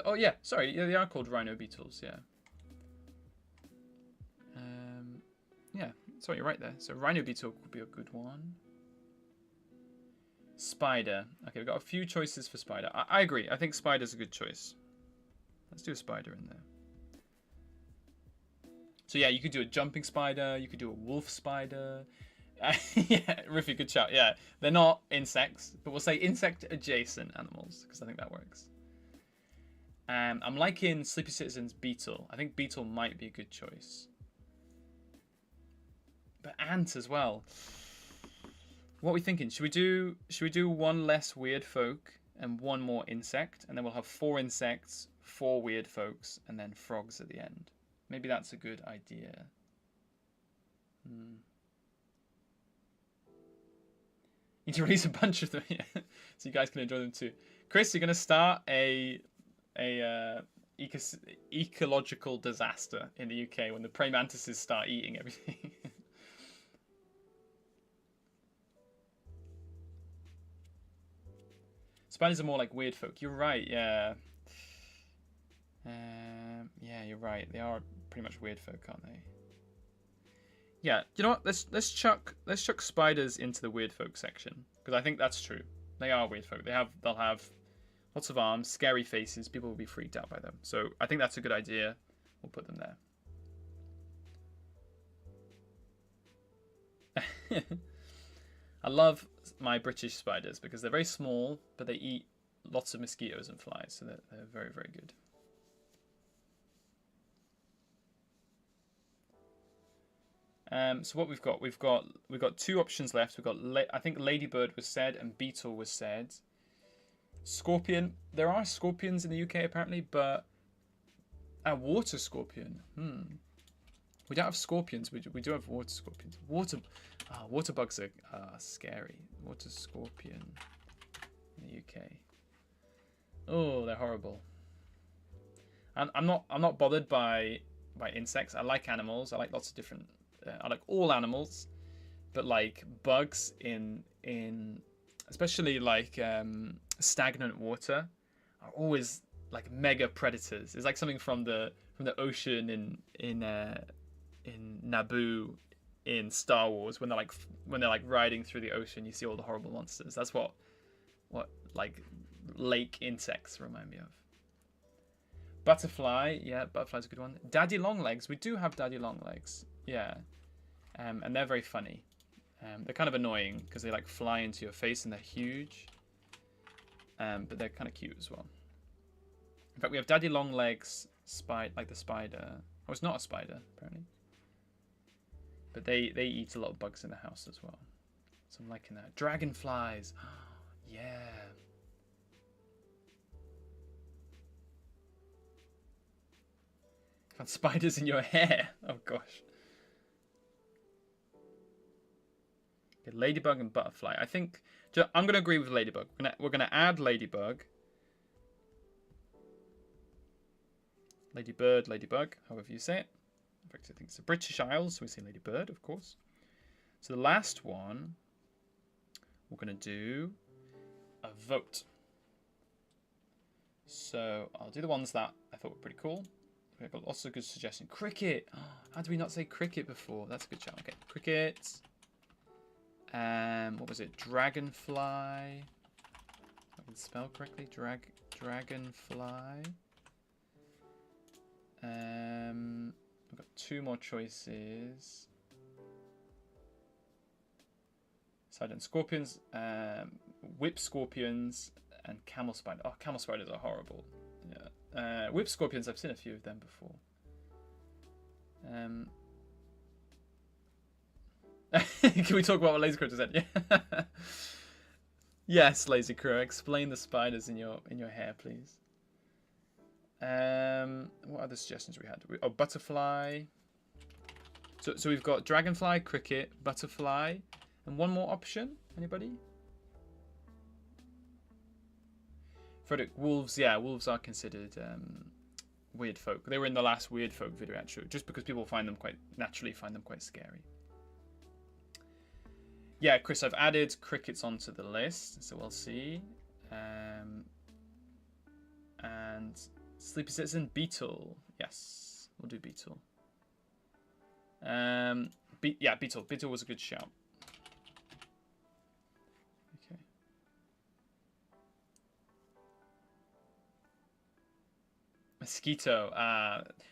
Oh yeah, sorry. Yeah, they are called rhino beetles, yeah. Yeah, sorry, you're right there. So rhino beetle could be a good one. Spider. Okay, we've got a few choices for spider. I agree. I think spider's a good choice. Let's do a spider in there. So yeah, you could do a jumping spider. You could do a wolf spider. Yeah, Riffy, good shout. Yeah, they're not insects, but we'll say insect-adjacent animals because I think that works. I'm liking Sleepy Citizen's beetle. I think beetle might be a good choice. But ant as well. What are we thinking? Should we do one less weird folk and one more insect, and then we'll have 4 insects, 4 weird folks, and then frogs at the end. Maybe that's a good idea. Need to release a bunch of them, yeah, so you guys can enjoy them too. Chris, you're gonna start a ecological disaster in the UK when the praying mantises start eating everything. Spiders are more like weird folk. You're right, yeah. Yeah, you're right. They are pretty much weird folk, aren't they? Yeah, you know what? Let's chuck spiders into the weird folk section because I think that's true. They are weird folk. They'll have lots of arms, scary faces. People will be freaked out by them. So I think that's a good idea. We'll put them there. I love my British spiders because they're very small, but they eat lots of mosquitoes and flies, so they're very, very good. So what we've got 2 options left. We've got I think ladybird was said and beetle was said. Scorpion. There are scorpions in the UK apparently, but a water scorpion. We don't have scorpions. We do have water scorpions. Water bugs are scary. Water scorpion in the UK. Oh, they're horrible. I'm not bothered by insects. I like animals. I like lots of different. I like all animals, but like bugs in especially like stagnant water are always like mega predators. It's like something from the ocean in Naboo in Star Wars when they're like riding through the ocean. You see all the horrible monsters. That's what like lake insects remind me of. Butterfly, yeah, butterfly's a good one. Daddy longlegs, we do have daddy longlegs, yeah, and they're very funny. They're kind of annoying because they like fly into your face and they're huge, but they're kind of cute as well. In fact, we have daddy longlegs, like the spider. Oh, it's not a spider apparently, but they eat a lot of bugs in the house as well. So I'm liking that. Dragonflies, yeah. Found spiders in your hair. Oh gosh. Okay, ladybug and butterfly. I think I'm gonna agree with ladybug. We're gonna add ladybug. Ladybird, ladybug, however you say it. In fact, I think it's a British Isles, so we say ladybird, of course. So the last one, we're gonna do a vote. So I'll do the ones that I thought were pretty cool. We've got lots of good suggestions. Cricket. How did we not say cricket before? That's a good shout. Okay, cricket. What was it? Dragonfly. I can spell correctly. Dragonfly. We've got 2 more choices. Silent scorpions, whip scorpions, and camel spider. Oh, camel spiders are horrible. Yeah. Whip scorpions, I've seen a few of them before. Can we talk about what Lazy Crow just said? Yeah. Yes, Lazy Crow. Explain the spiders in your hair, please. What other suggestions we had? Oh, butterfly. So we've got dragonfly, cricket, butterfly, and one more option. Anybody? Frederick, wolves. Yeah, wolves are considered weird folk. They were in the last weird folk video actually, just because people naturally find them quite scary. Yeah, Chris, I've added crickets onto the list, so we'll see. And Sleepy Citizen, beetle. Yes, we'll do beetle. Yeah, beetle. Beetle was a good shout. Okay. Mosquito.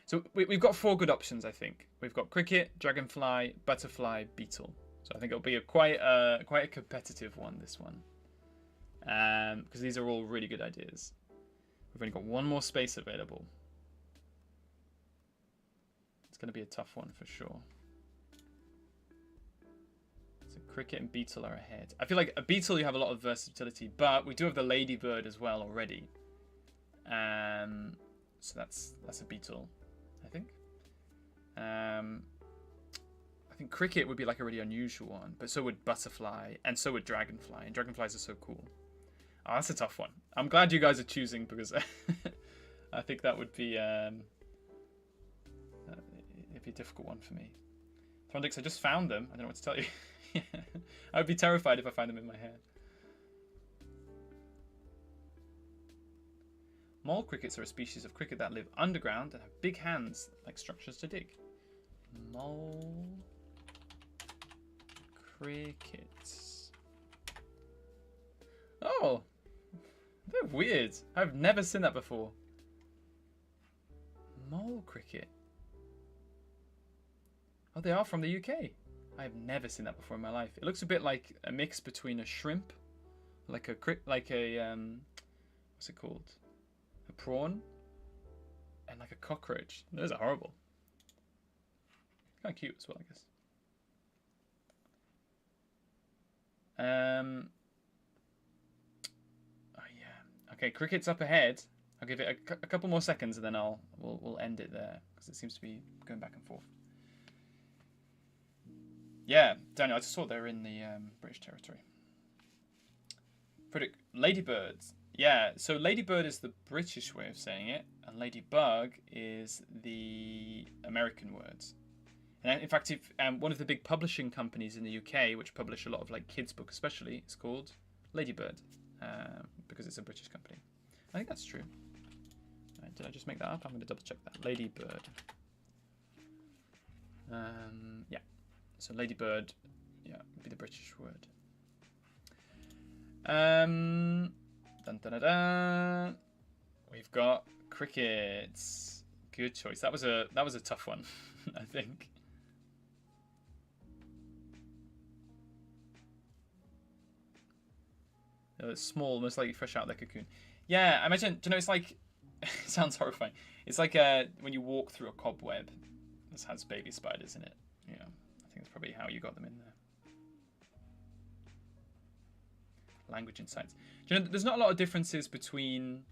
So we've got 4 good options, I think. We've got cricket, dragonfly, butterfly, beetle. So I think it'll be quite a competitive one, this one. Because these are all really good ideas. We've only got 1 more space available. It's going to be a tough one for sure. So cricket and beetle are ahead. I feel like a beetle you have a lot of versatility, but we do have the ladybird as well already. So that's a beetle, I think. I think cricket would be like a really unusual one, but so would butterfly, and so would dragonfly. And dragonflies are so cool. Oh, that's a tough one. I'm glad you guys are choosing because I think that would be it'd be a difficult one for me. Trondix, I just found them. I don't know what to tell you. I would be terrified if I find them in my hair. Mole crickets are a species of cricket that live underground and have big hands like structures to dig. Mole crickets. Oh, they're weird. I've never seen that before. Mole cricket. Oh, they are from the UK. I've never seen that before in my life. It looks a bit like a mix between a shrimp, like a what's it called? A prawn, and like a cockroach. Those are horrible. Kind of cute as well, I guess. Oh yeah. Okay, cricket's up ahead. I'll give it a couple more seconds and then we'll end it there because it seems to be going back and forth. Yeah, Daniel, I just saw they're in the British territory. Predict ladybirds. Yeah, so ladybird is the British way of saying it, and ladybug is the American words. And in fact, if one of the big publishing companies in the UK, which publish a lot of like kids' books, especially, is called Ladybird because it's a British company. I think that's true. Did I just make that up? I'm going to double check that. Ladybird. Yeah. So ladybird, yeah, would be the British word. Dun, dun, dun, dun. We've got crickets. Good choice. That was a tough one, I think. It's small, most likely fresh out of their cocoon. Yeah, I imagine. Do you know? It's like it sounds horrifying. It's like when you walk through a cobweb. This has baby spiders in it. Yeah. I think that's probably how you got them in there. Language insights. Do you know, there's not a lot of differences between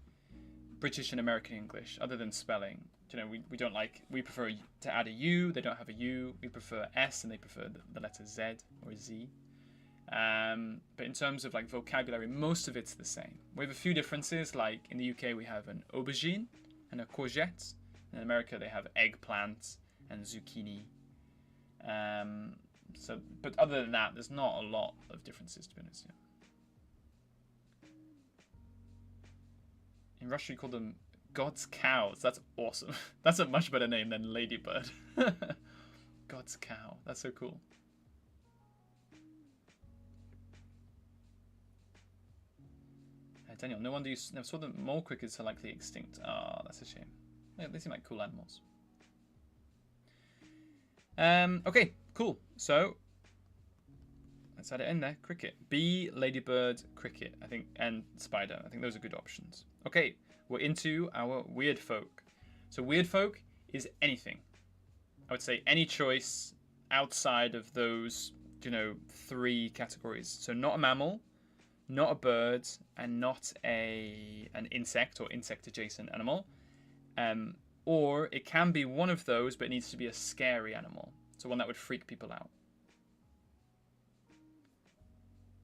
British and American English other than spelling. Do you know, we prefer to add a U, they don't have a U. We prefer S and they prefer the letter Z or Z. But in terms of like vocabulary, most of it's the same. We have a few differences, like in the UK we have an aubergine and a courgette. In America they have eggplant and zucchini. But other than that, there's not a lot of differences, to be honest. Yeah. In Russia, you call them God's cows. That's awesome. That's a much better name than ladybird. God's cow. That's so cool. Daniel, no wonder you never saw them. Mole crickets are likely extinct. Ah, that's a shame. Yeah, they seem like cool animals. Okay, cool. So let's add it in there. Cricket. Bee, ladybird, cricket, I think, and spider. I think those are good options. Okay, we're into our weird folk. So weird folk is anything. I would say any choice outside of those, 3 categories. So not a mammal, not a bird, and not an insect or insect adjacent animal. Or it can be one of those, but it needs to be a scary animal. So one that would freak people out.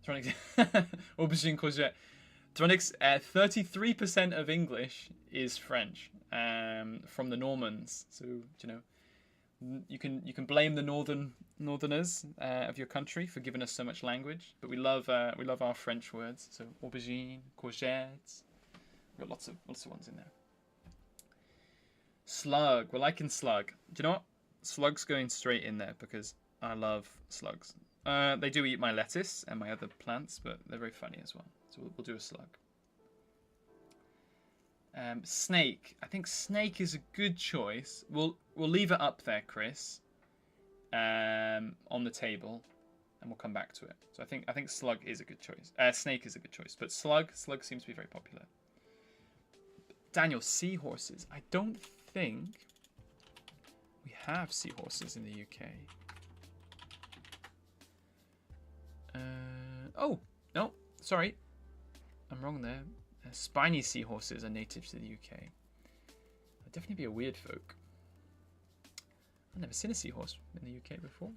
Aubergine courgette. Tronics, 33% of English is French, from the Normans. So, you know, you can blame the northerners of your country for giving us so much language, but we love our French words. So aubergine, courgettes. We've got lots of ones in there. Slug. We're liking slug. Do you know what? Slug's going straight in there because I love slugs. They do eat my lettuce and my other plants, but they're very funny as well. So we'll do a slug. Snake. I think snake is a good choice. We'll leave it up there, Chris, on the table, and we'll come back to it. So I think slug is a good choice. Snake is a good choice, but slug seems to be very popular. Daniel, seahorses. I don't think we have seahorses in the UK. Oh, no, sorry. I'm wrong there. Spiny seahorses are native to the UK. That'd definitely be a weird folk. I've never seen a seahorse in the UK before.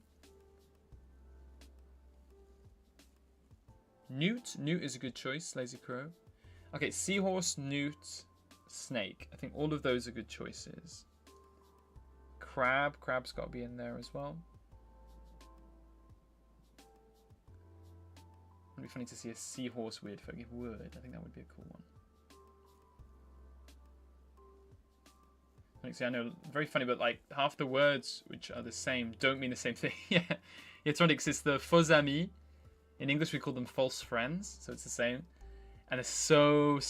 Newt. Newt is a good choice, Lazy Crow. Okay, seahorse, newt, snake. I think all of those are good choices. Crab. Crab's got to be in there as well. It'd be funny to see a seahorse weird folk. It would. I think that would be a cool one. See, I know, very funny, but like half the words which are the same don't mean the same thing. Yeah, it's funny because it's the faux amis. In English, we call them false friends, so it's the same. And there's so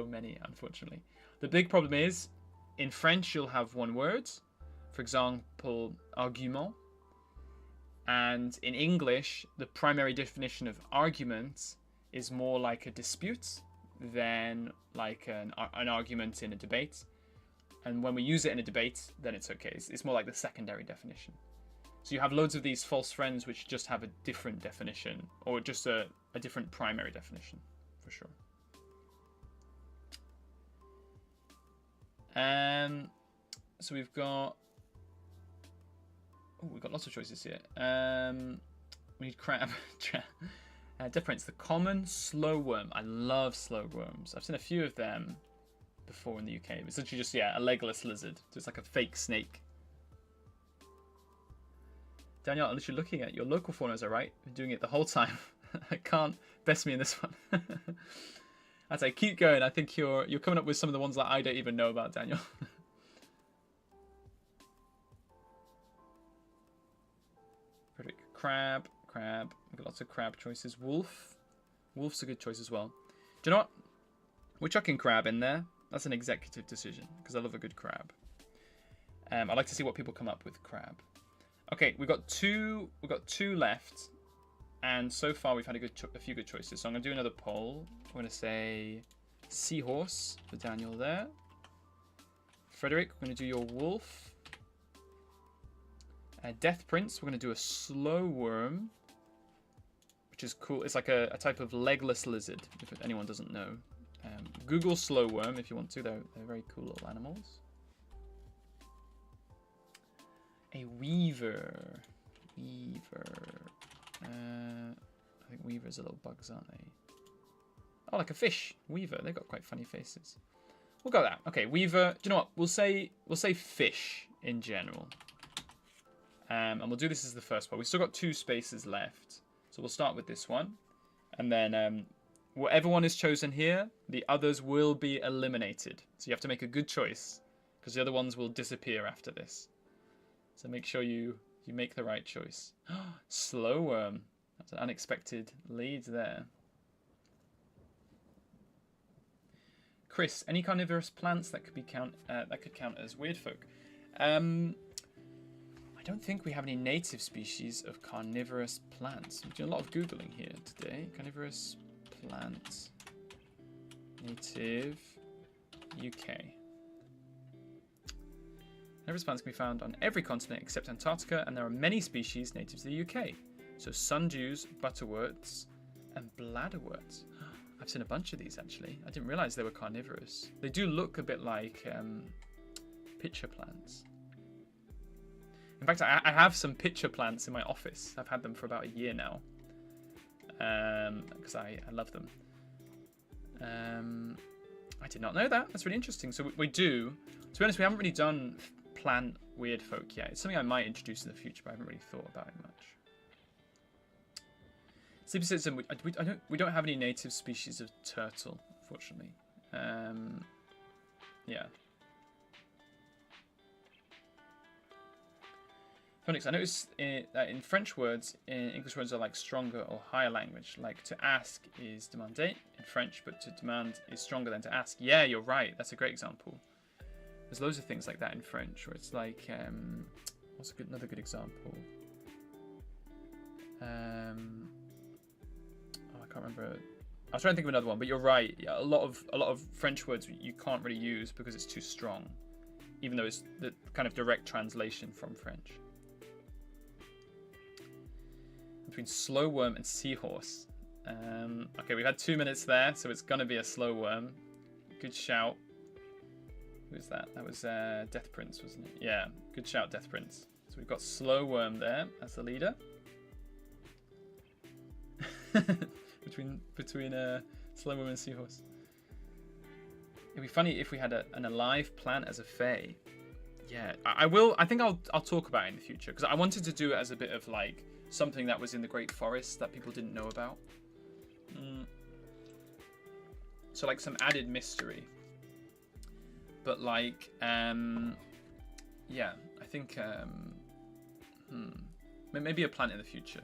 many, unfortunately. The big problem is, in French, you'll have one word. For example, argument. And in English, the primary definition of argument is more like a dispute than like an argument in a debate. And when we use it in a debate, then it's okay. It's more like the secondary definition. So you have loads of these false friends which just have a different definition, or just a different primary definition, for sure. So we've got lots of choices here. We need crab. Difference. The common slow worm. I love slow worms. I've seen a few of them before in the UK. It's literally just, a legless lizard. So it's like a fake snake. Daniel, I'm literally looking at your local faunas, all right? Been doing it the whole time. I can't best me in this one. I'd say keep going. I think you're coming up with some of the ones that I don't even know about, Daniel. Frederick, crab. We've got lots of crab choices. Wolf's a good choice as well. Do you know what? We're chucking crab in there. That's an executive decision because I love a good crab. I'd like to see what people come up with crab. Okay, we've got two left, and so far we've had a few good choices. So I'm gonna do another poll. I'm gonna say seahorse for Daniel there. Frederick, we're gonna do your wolf. Death Prince, we're gonna do a slow worm, which is cool. It's like a type of legless lizard, if anyone doesn't know. Google slow worm if you want to. They're very cool little animals. A weaver. I think weavers are little bugs, aren't they? Oh, like a fish. Weaver. They've got quite funny faces. We'll go with that. Okay, weaver. Do you know what? We'll say fish in general. And we'll do this as the first part. We've still got 2 spaces left. So we'll start with this one. And then whatever one is chosen here, the others will be eliminated. So you have to make a good choice, because the other ones will disappear after this. So make sure you make the right choice. Slow worm. That's an unexpected lead there. Chris, any carnivorous plants that could count as weird folk? I don't think we have any native species of carnivorous plants. We're doing a lot of Googling here today. Carnivorous plants. Native UK. Carnivorous plants can be found on every continent except Antarctica, and there are many species native to the UK. So sundews, butterworts, and bladderworts. I've seen a bunch of these actually. I didn't realize they were carnivorous. They do look a bit like pitcher plants. In fact, I have some pitcher plants in my office. I've had them for about a year now. Because I love them. I did not know that. That's really interesting. So we do, to be honest, we haven't really done plant weird folk yet. It's something I might introduce in the future, but I haven't really thought about it much. Sleepy Citizen, we don't have any native species of turtle, unfortunately. Yeah. Phonics, I noticed that in French words, in English words are like stronger or higher language. Like to ask is demander in French, but to demand is stronger than to ask. Yeah, you're right. That's a great example. There's loads of things like that in French, where it's like, what's another good example? Oh, I can't remember. I was trying to think of another one, but you're right. Yeah, a lot of French words you can't really use because it's too strong, even though it's the kind of direct translation from French. Between slow worm and seahorse. Okay, we've had 2 minutes there, so it's gonna be a slow worm. Good shout. Who's that? That was Death Prince, wasn't it? Yeah, good shout, Death Prince. So we've got slow worm there as the leader. between slow worm and seahorse. It'd be funny if we had an alive plant as a fae. Yeah, I will. I think I'll talk about it in the future because I wanted to do it as a bit of like something that was in the Great Forest that people didn't know about. So like some added mystery. But like, yeah, I think maybe a plant in the future.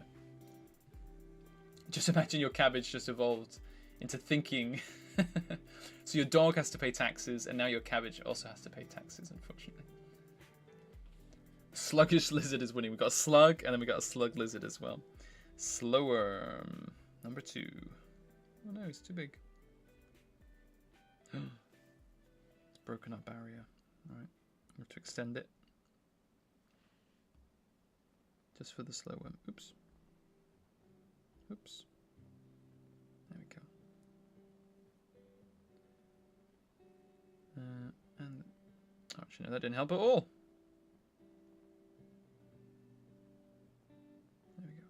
Just imagine your cabbage just evolved into thinking. So your dog has to pay taxes, and now your cabbage also has to pay taxes, unfortunately. Sluggish lizard is winning. We've got a slug, and then we got a slug lizard as well. Slowworm, number 2. Oh no, it's too big. It's broken our barrier. All right, we have to extend it. Just for the slowworm. Oops. Oops. There we go. And actually, no, that didn't help at all. There we go.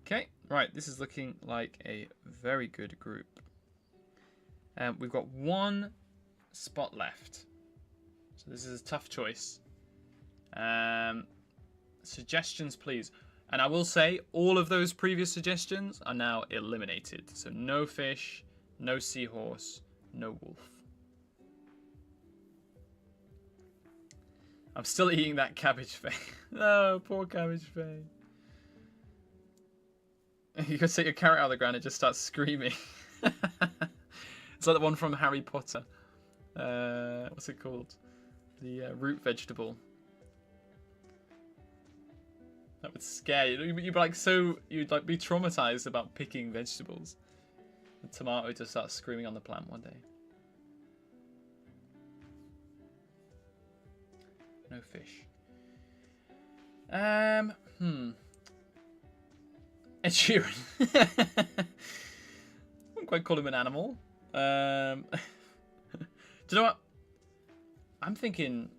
Okay, right. This is looking like a very good group. We've got 1 spot left, so this is a tough choice. Suggestions, please. And I will say, all of those previous suggestions are now eliminated. So no fish, no seahorse, no wolf. I'm still eating that cabbage fae. Oh, poor cabbage fae. You could take your carrot out of the ground and just start screaming. It's like the one from Harry Potter. What's it called? The root vegetable. That would scare you. You'd be like you'd like be traumatized about picking vegetables. The tomato just starts screaming on the plant one day. No fish. Ed Sheeran. I wouldn't quite call him an animal. Do you know what? I'm thinking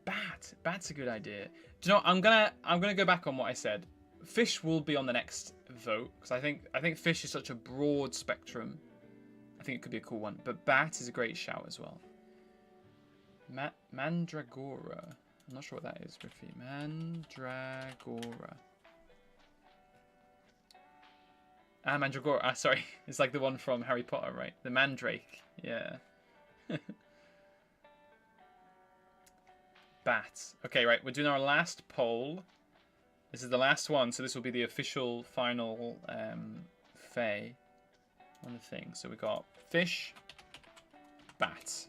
bat. Bat's a good idea. Do you know what? I'm gonna go back on what I said. Fish will be on the next vote because I think fish is such a broad spectrum. I think it could be a cool one. But bat is a great shout as well. Mandragora. I'm not sure what that is, Riffy. Mandragora. Mandragora. Sorry. It's like the one from Harry Potter, right? The mandrake. Yeah. Bat. Okay, right. We're doing our last poll. This is the last one, so this will be the official final fae on the thing. So we got fish, bat.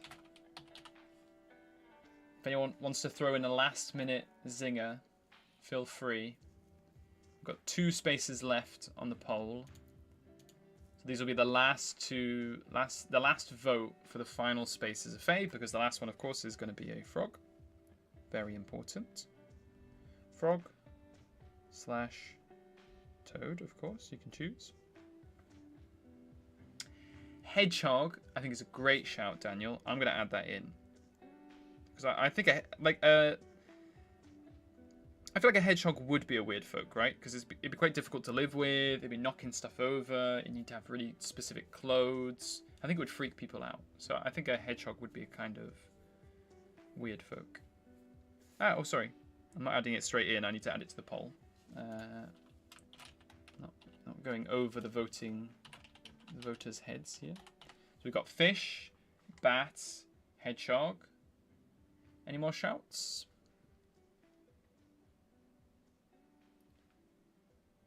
If anyone wants to throw in a last-minute zinger, feel free. We've got 2 spaces left on the poll. So these will be the last vote for the final spaces of fae, because the last one, of course, is going to be a frog. Very important. Frog, / toad, of course, you can choose. Hedgehog, I think is a great shout, Daniel. I'm going to add that in. Because I think, I feel like a hedgehog would be a weird folk, right? Because it'd be quite difficult to live with. It'd be knocking stuff over. You need to have really specific clothes. I think it would freak people out. So I think a hedgehog would be a kind of weird folk. Oh, sorry. I'm not adding it straight in. I need to add it to the poll. Not going over the voters' heads here. So we've got fish, bats, hedgehog. Any more shouts?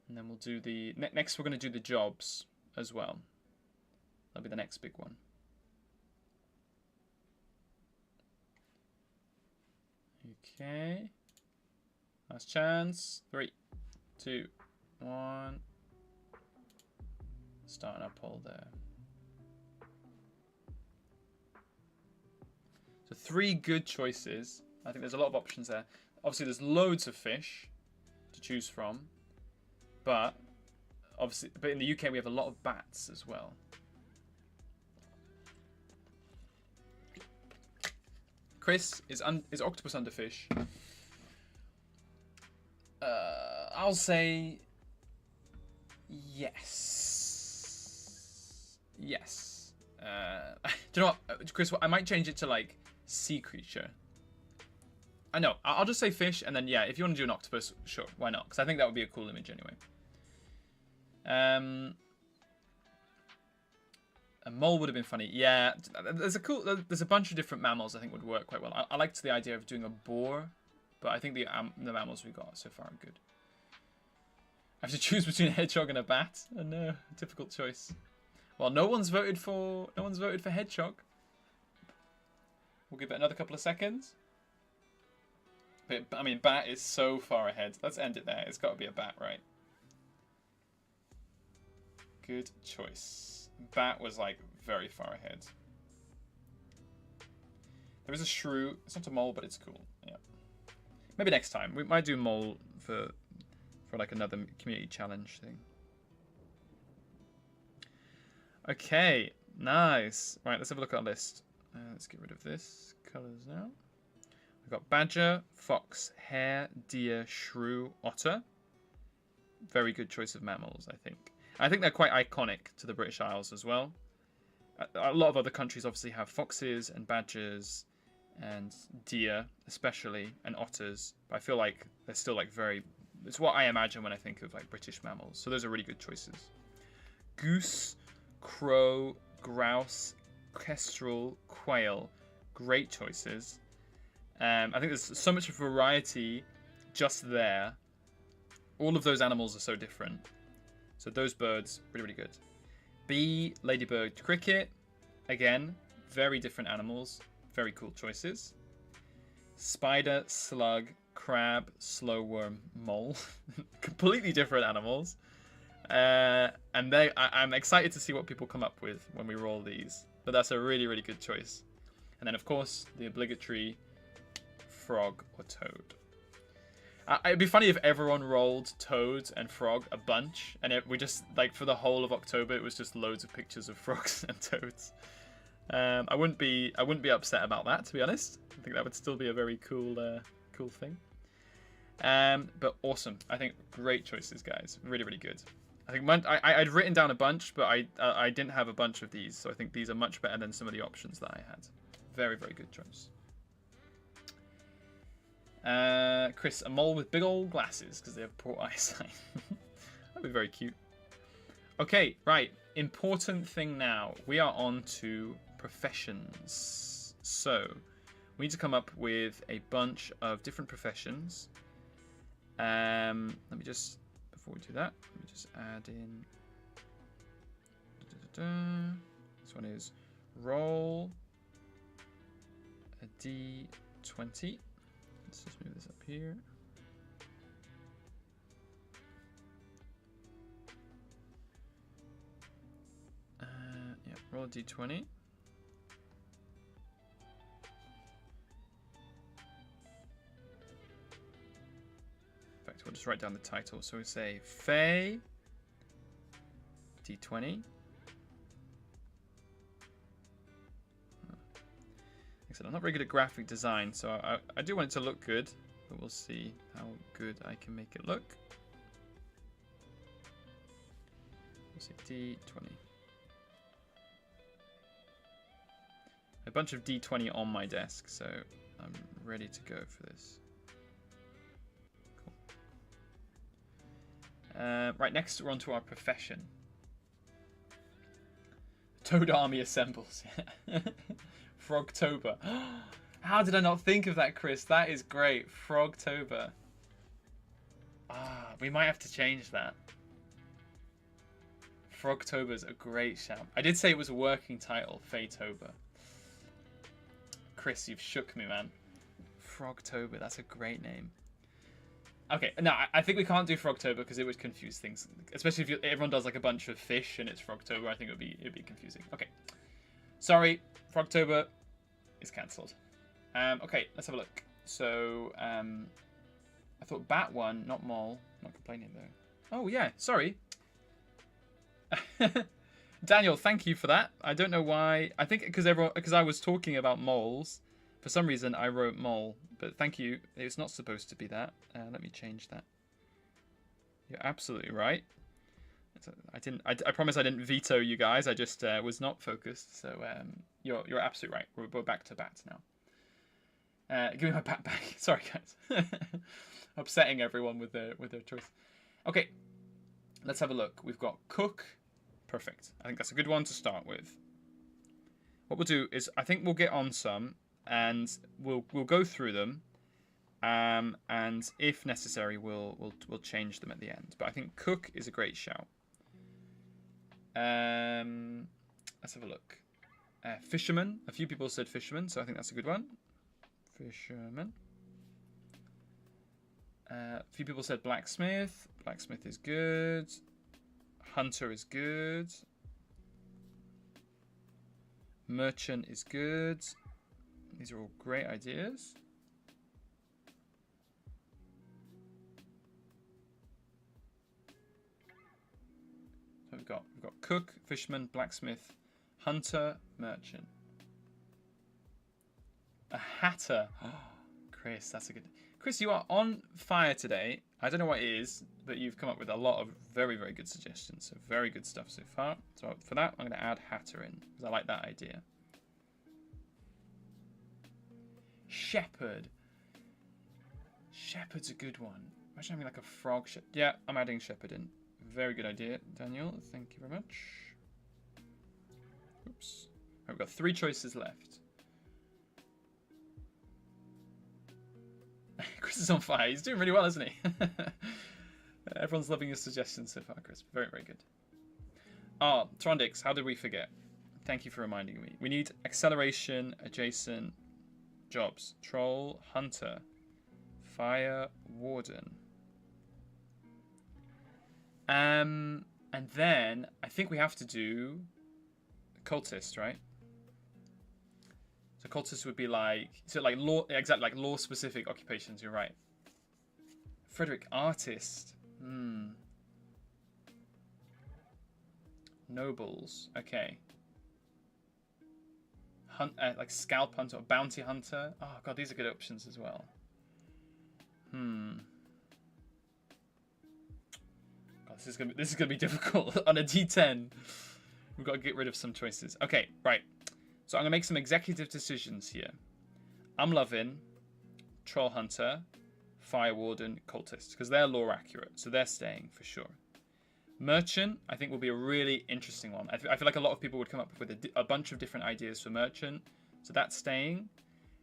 And then we'll do the... Next, we're going to do the jobs as well. That'll be the next big one. Okay. Last chance. 3, 2, 1. Starting our poll there. So 3 good choices. I think there's a lot of options there. Obviously, there's loads of fish to choose from. But in the UK we have a lot of bats as well. Chris, is octopus under fish? I'll say yes. Yes. Do you know what, Chris? I might change it to like sea creature. I know. I'll just say fish, and then yeah, if you want to do an octopus, sure, why not? Because I think that would be a cool image anyway. A mole would have been funny. Yeah, there's a bunch of different mammals I think would work quite well. I liked the idea of doing a boar, but I think the mammals we got so far are good. I have to choose between a hedgehog and a bat. Oh no, difficult choice. Well, no one's voted for hedgehog. We'll give it another couple of seconds. But I mean, bat is so far ahead. Let's end it there. It's got to be a bat, right? Good choice. Bat was like very far ahead. There is a shrew. It's not a mole, but it's cool. Yeah. Maybe next time. We might do mole for like another community challenge thing. Okay, nice. Right, let's have a look at our list. Let's get rid of this. Colors now. We've got badger, fox, hare, deer, shrew, otter. Very good choice of mammals, I think. I think they're quite iconic to the British Isles as well. A lot of other countries obviously have foxes and badgers and deer, especially, and otters. But I feel like they're still like very... It's what I imagine when I think of like British mammals. So those are really good choices. Goose, crow, grouse, kestrel, quail. Great choices. I think there's so much variety just there. All of those animals are so different. So those birds, really, really good. Bee, ladybird, cricket. Again, very different animals. Very cool choices. Spider, slug, crab, slowworm, mole. Completely different animals. And I'm excited to see what people come up with when we roll these. But that's a really, really good choice. And then, of course, the obligatory frog or toad. It'd be funny if everyone rolled toad and frog a bunch, and we just like for the whole of October it was just loads of pictures of frogs and toads. I wouldn't be upset about that, to be honest. I think that would still be a very cool thing. But awesome. I think great choices, guys. Really, really good. I think I'd written down a bunch, but I didn't have a bunch of these, so I think these are much better than some of the options that I had. Very, very good choice. Chris, a mole with big old glasses because they have poor eyesight. That'd be very cute. Okay, right. Important thing now. We are on to professions. So, we need to come up with a bunch of different professions. Let me just, before we do that, let me just add in. This one is roll a D20. Let's just move this up here. Yeah, roll a d20. In fact, we'll just write down the title. So we say Fae D20. Like I said, I'm not very good at graphic design, so I do want it to look good, but we'll see how good I can make it look. We'll say D20. A bunch of D20 on my desk, so I'm ready to go for this. Cool. Right, next we're on to our profession. Toad Army assembles. Frogtober. How did I not think of that, Chris? That is great. Frogtober. We might have to change that. Frogtober's a great shout. I did say it was a working title, FAETOBER. Chris, you've shook me, man. Frogtober, that's a great name. Okay, no, I think we can't do Frogtober because it would confuse things, especially if everyone does like a bunch of fish and it's Frogtober. I think it'd be confusing. Okay, sorry, Frogtober is cancelled. Okay, let's have a look. So I thought bat one, not mole. Not complaining though. Oh yeah, sorry. Daniel, thank you for that. I don't know why. I think because I was talking about moles. For some reason, I wrote mole. But thank you. It's not supposed to be that. Let me change that. You're absolutely right. I promise I didn't veto you guys. I just was not focused. So you're absolutely right. We're back to bat now. Give me my bat back. Sorry, guys. Upsetting everyone with their choice. Okay, let's have a look. We've got cook. Perfect. I think that's a good one to start with. What we'll do is I think we'll get on some and we'll go through them, and if necessary we'll change them at the end. But I think cook is a great shout. Let's have a look. Fisherman. A few people said fisherman, so I think that's a good one. Fisherman. A few people said blacksmith. Blacksmith is good. Hunter is good. Merchant is good. These are all great ideas. So we've got cook, fisherman, blacksmith, hunter, merchant. A hatter. Oh, Chris, that's a good. Chris, you are on fire today. I don't know what it is, but you've come up with a lot of very, very good suggestions. So very good stuff so far. So for that, I'm going to add hatter in because I like that idea. Shepherd. Shepherd's a good one. Imagine having like a frog. Yeah, I'm adding shepherd in. Very good idea, Daniel. Thank you very much. Oops. Right, we've got 3 choices left. Chris is on fire. He's doing really well, isn't he? Everyone's loving your suggestions so far, Chris. Very, very good. Oh, Trondix, how did we forget? Thank you for reminding me. We need acceleration, adjacent, jobs. Troll, hunter, fire, warden. And then I think we have to do cultist, right? So cultist would be like, so like law, exactly like law specific occupations. You're right. Frederick, artist. Nobles. Okay. Hunt, like scalp hunter or bounty hunter. Oh god, these are good options as well. God, this is gonna be difficult on a D10. We've got to get rid of some choices. Okay, right. So I'm gonna make some executive decisions here. I'm loving troll hunter, fire warden, cultist because they're lore accurate, so they're staying for sure. Merchant, I think, will be a really interesting one. I feel like a lot of people would come up with a bunch of different ideas for merchant, so that's staying.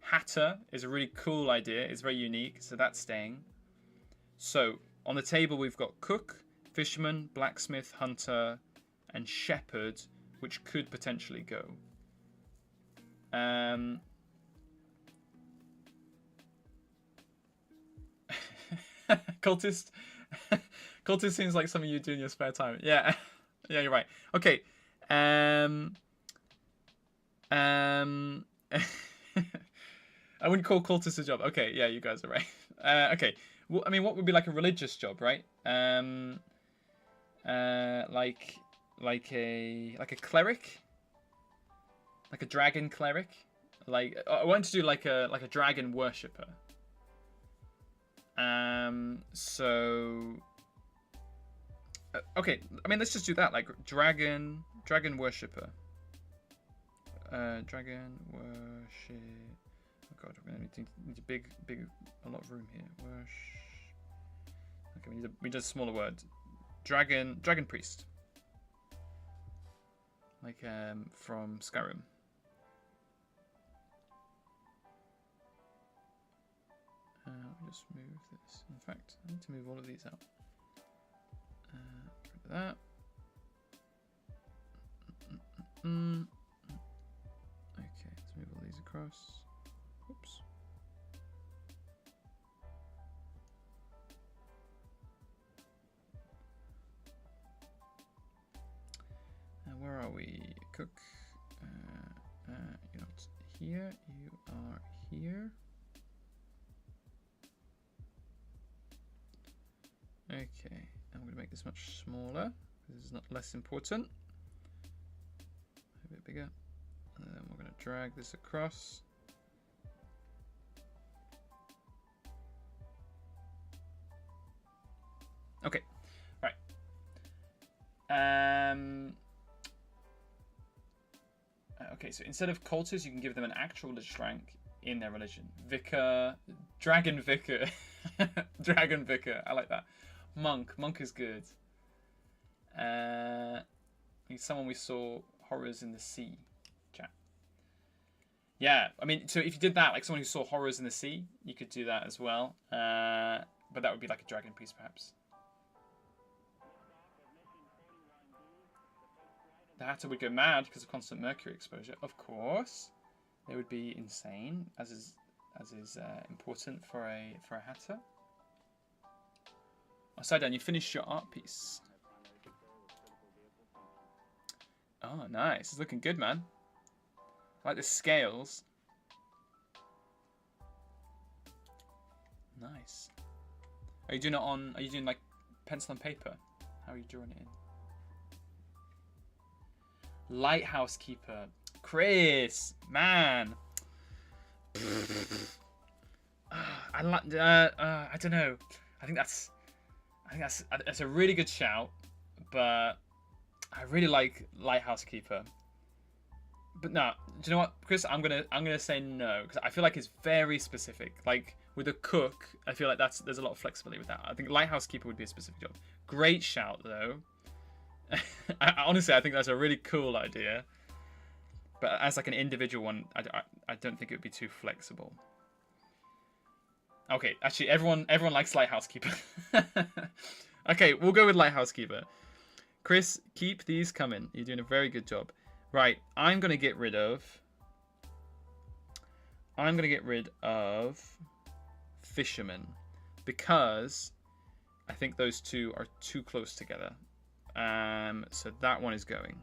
Hatter is a really cool idea. It's very unique, so that's staying. So on the table, we've got cook, fisherman, blacksmith, hunter, and shepherd, which could potentially go. Cultist. Cultist seems like something you do in your spare time. Yeah, yeah, you're right. Okay. I wouldn't call cultist a job. Okay, yeah, you guys are right. Okay, well, I mean, what would be like a religious job, right? Like a cleric, like a dragon cleric. Like I want to do like a dragon worshipper. So okay, I mean, let's just do that. Like dragon worshipper. Dragon worship. Oh god, we're gonna need a lot of room here. Okay, we need a smaller word. Dragon priest. Like from Skyrim. Let me just move this. In fact, I need to move all of these out. Get rid of that. Okay, let's move all these across. Oops. Where are we? Cook. You're not here. You are here. Okay, I'm going to make this much smaller. This is not less important. A bit bigger. And then we're going to drag this across. Okay, right. Okay, so instead of cultists, you can give them an actual religious rank in their religion. Vicar, dragon vicar, dragon vicar. I like that. Monk is good. He's someone we saw horrors in the sea. Chat. Yeah, I mean, so if you did that, like someone who saw horrors in the sea, you could do that as well. But that would be like a dragon priest, perhaps. The Hatter would go mad because of constant mercury exposure. Of course, they would be insane, as is important for a Hatter. Oh, Sidon, you finished your art piece. Oh, nice. It's looking good, man. I like the scales. Nice. Are you doing it on? Are you doing like pencil and paper? How are you drawing it in? Lighthouse keeper, Chris, man. I don't know. I think that's a really good shout, but I really like lighthouse keeper. But no, do you know what, Chris? I'm gonna say no because I feel like it's very specific. Like with a cook, I feel like there's a lot of flexibility with that. I think lighthouse keeper would be a specific job. Great shout though. Honestly, I think that's a really cool idea. But as like an individual one, I don't think it would be too flexible. Okay, actually, everyone likes lighthouse keeper. Okay, we'll go with lighthouse keeper. Chris, keep these coming. You're doing a very good job. Right, I'm gonna get rid of fisherman because I think those two are too close together. So that one is going.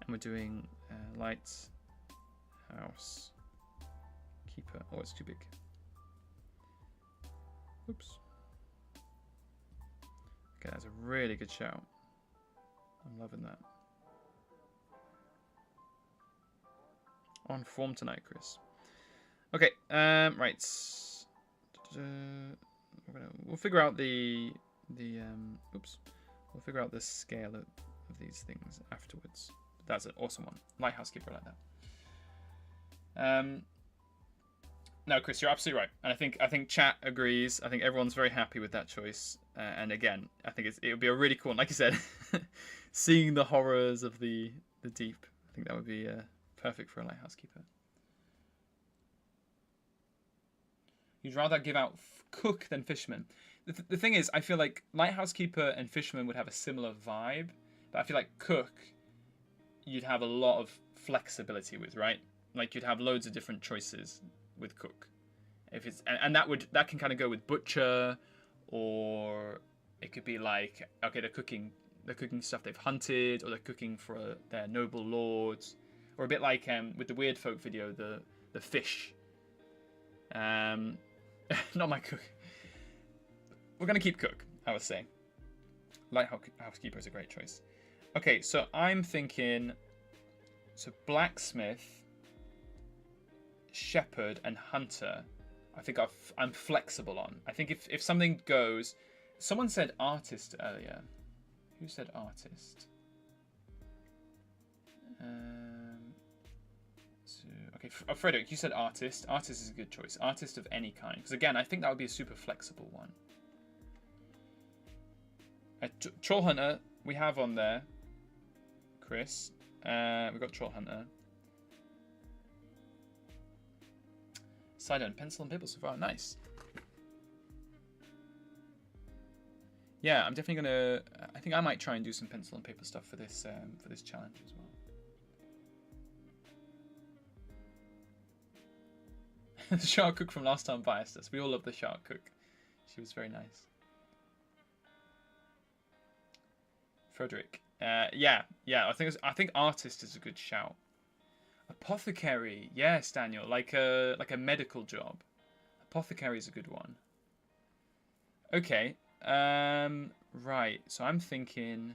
And we're doing lighthouse keeper. Oh, it's too big. Oops. Okay, that's a really good shout. I'm loving that. On form tonight, Chris. Okay, right. We'll figure out we'll figure out the scale of these things afterwards. That's an awesome one. Lighthouse keeper, like that. No, Chris, you're absolutely right, and I think chat agrees. I think everyone's very happy with that choice. And again, I think it would be a really cool one. Like you said, seeing the horrors of the deep. I think that would be perfect for a lighthouse keeper. You'd rather give out cook than fisherman. The thing is, I feel like lighthouse keeper and fisherman would have a similar vibe, but I feel like cook, you'd have a lot of flexibility with, right? Like you'd have loads of different choices with cook. If it's and that can kind of go with butcher, or it could be like, okay, they're cooking stuff they've hunted, or they're cooking for their noble lords, or a bit like with the Weird Folk video, the the fish. Not my cook. We're gonna keep cook, I would say. Housekeeper is a great choice. Okay, so I'm thinking, so blacksmith, shepherd, and hunter. I think I'm flexible on. I think if something goes, someone said artist earlier. Who said artist? Okay, Frederick, you said artist. Artist is a good choice. Artist of any kind, because again, I think that would be a super flexible one. Troll hunter we have on there. Chris, we've got troll hunter. Side on pencil and paper so far. Nice. Yeah, I'm definitely gonna. I think I might try and do some pencil and paper stuff for this challenge as well. The shark cook from last time biased us. We all love the shark cook. She was very nice. Frederick. Yeah. I think artist is a good shout. Apothecary. Yes, Daniel. Like a medical job. Apothecary is a good one. Okay. Right. So I'm thinking.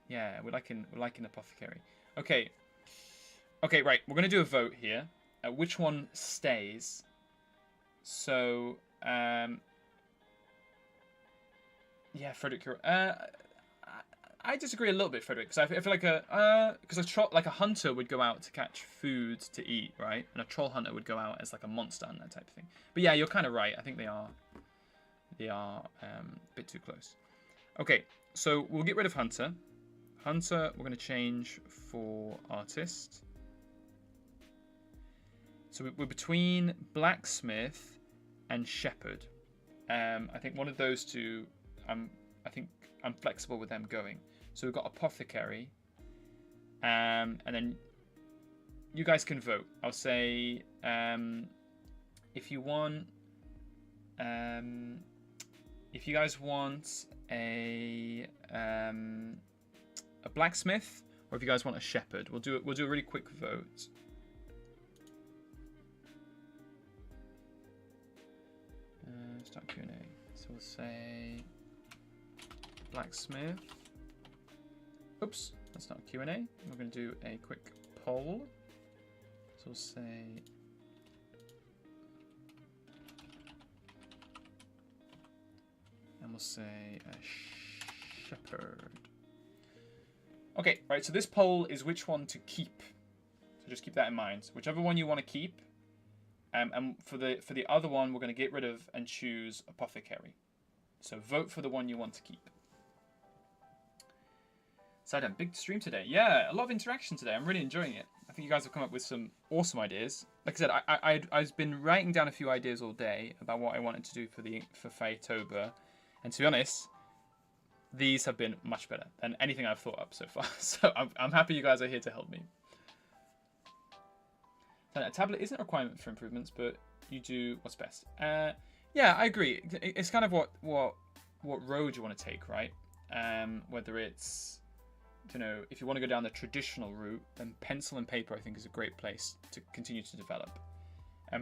Yeah, we're liking apothecary. Okay. Okay. Right. We're gonna do a vote here. Which one stays? So. Yeah, Frederick. I disagree a little bit, Frederick, because I feel like a hunter would go out to catch food to eat, right? And a troll hunter would go out as like a monster hunter type of thing. But yeah, you're kind of right. I think they are a bit too close. Okay, so we'll get rid of hunter. Hunter, we're going to change for artist. So we're between blacksmith and shepherd. I think one of those two. I think I'm flexible with them going. So we've got apothecary, and then you guys can vote. I'll say if you guys want a blacksmith, or if you guys want a shepherd, we'll do a really quick vote. Start Q&A. So we'll say blacksmith. Oops, that's not a Q&A. We're going to do a quick poll. So we'll say and we'll say a shepherd. Okay, right, so this poll is which one to keep. So just keep that in mind. Whichever one you want to keep. And for the other one, we're going to get rid of and choose apothecary. So vote for the one you want to keep. Sidon, big stream today. Yeah, a lot of interaction today. I'm really enjoying it. I think you guys have come up with some awesome ideas. Like I said, I've been writing down a few ideas all day about what I wanted to do for FAETOBER. And to be honest, these have been much better than anything I've thought up so far. So I'm happy you guys are here to help me. A tablet isn't a requirement for improvements, but you do what's best. Yeah, I agree. It's kind of what road you want to take, right? Whether it's, if you want to go down the traditional route, then pencil and paper I think is a great place to continue to develop.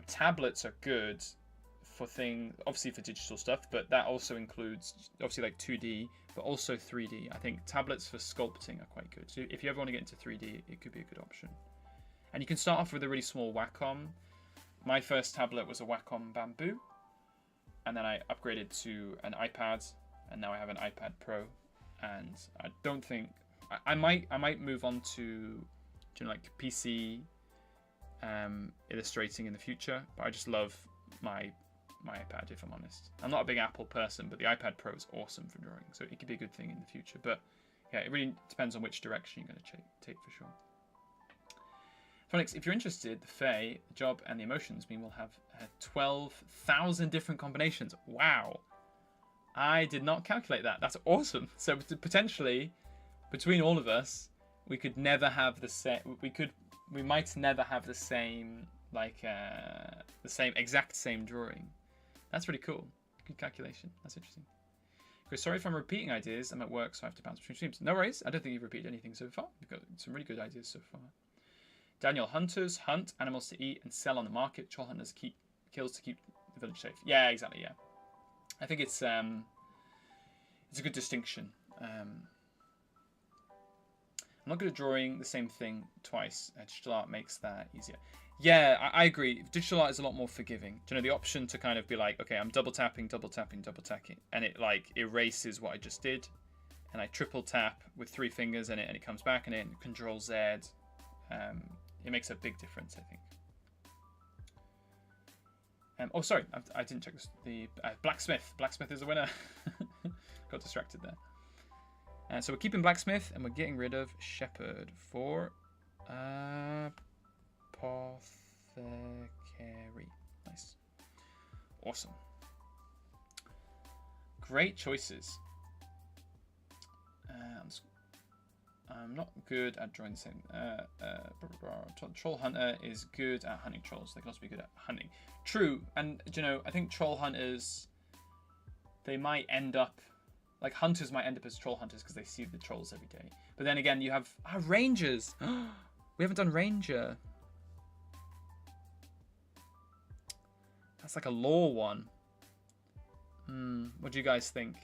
Tablets are good for obviously for digital stuff, but that also includes obviously like 2D, but also 3D. I think tablets for sculpting are quite good. So if you ever want to get into 3D, it could be a good option. And you can start off with a really small Wacom. My first tablet was a Wacom Bamboo, and then I upgraded to an iPad, and now I have an iPad Pro. And I don't think I might move on to like PC illustrating in the future, but I just love my iPad, if I'm honest. I'm not a big Apple person, but the iPad Pro is awesome for drawing, so it could be a good thing in the future. But yeah, it really depends on which direction you're going to take for sure. Phonics, if you're interested, the Fae, the job, and the emotions mean we'll have 12,000 different combinations. Wow. I did not calculate that. That's awesome. So potentially, between all of us, we could never have the same. We might never have the same, exact same drawing. That's pretty cool. Good calculation. That's interesting. Chris, sorry if I'm repeating ideas. I'm at work, so I have to bounce between streams. No worries. I don't think you've repeated anything so far. You've got some really good ideas so far. Daniel, hunters hunt animals to eat and sell on the market. Troll hunters keep kills to keep the village safe. Yeah, exactly. Yeah, I think it's a good distinction. I'm not good at drawing the same thing twice. Digital art makes that easier. Yeah, I agree. Digital art is a lot more forgiving. Do you know the option to kind of be like, okay, I'm double tapping, and it like erases what I just did, and I triple tap with 3 fingers in it, and it comes back, and it Control Z. It makes a big difference, I think. Oh, sorry, I didn't check this. The blacksmith. Blacksmith is the winner. Got distracted there. So we're keeping blacksmith, and we're getting rid of shepherd for apothecary. Nice. Awesome. Great choices. I'm not good at drawing the same. Troll hunter is good at hunting trolls. They can also be good at hunting. True, and you know, I think troll hunters, they might end up, like hunters might end up as troll hunters because they see the trolls every day. But then again, you have rangers. We haven't done ranger. That's like a lore one. What do you guys think?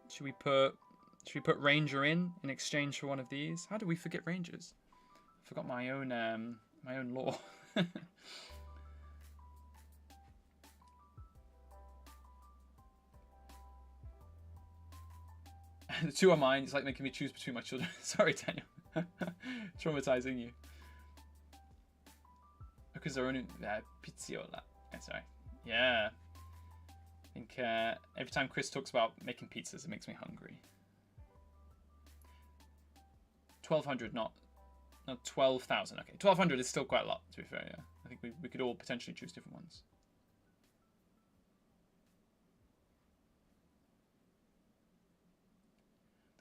Should we put ranger in exchange for one of these? How do we forget rangers? I forgot my own lore. The 2 are mine. It's like making me choose between my children. Sorry, Daniel. Traumatizing you. Because they're only pizziola. Sorry. Yeah. I think every time Chris talks about making pizzas, it makes me hungry. 1,200, not 12,000. Okay, 1,200 is still quite a lot, to be fair. Yeah, I think we could all potentially choose different ones.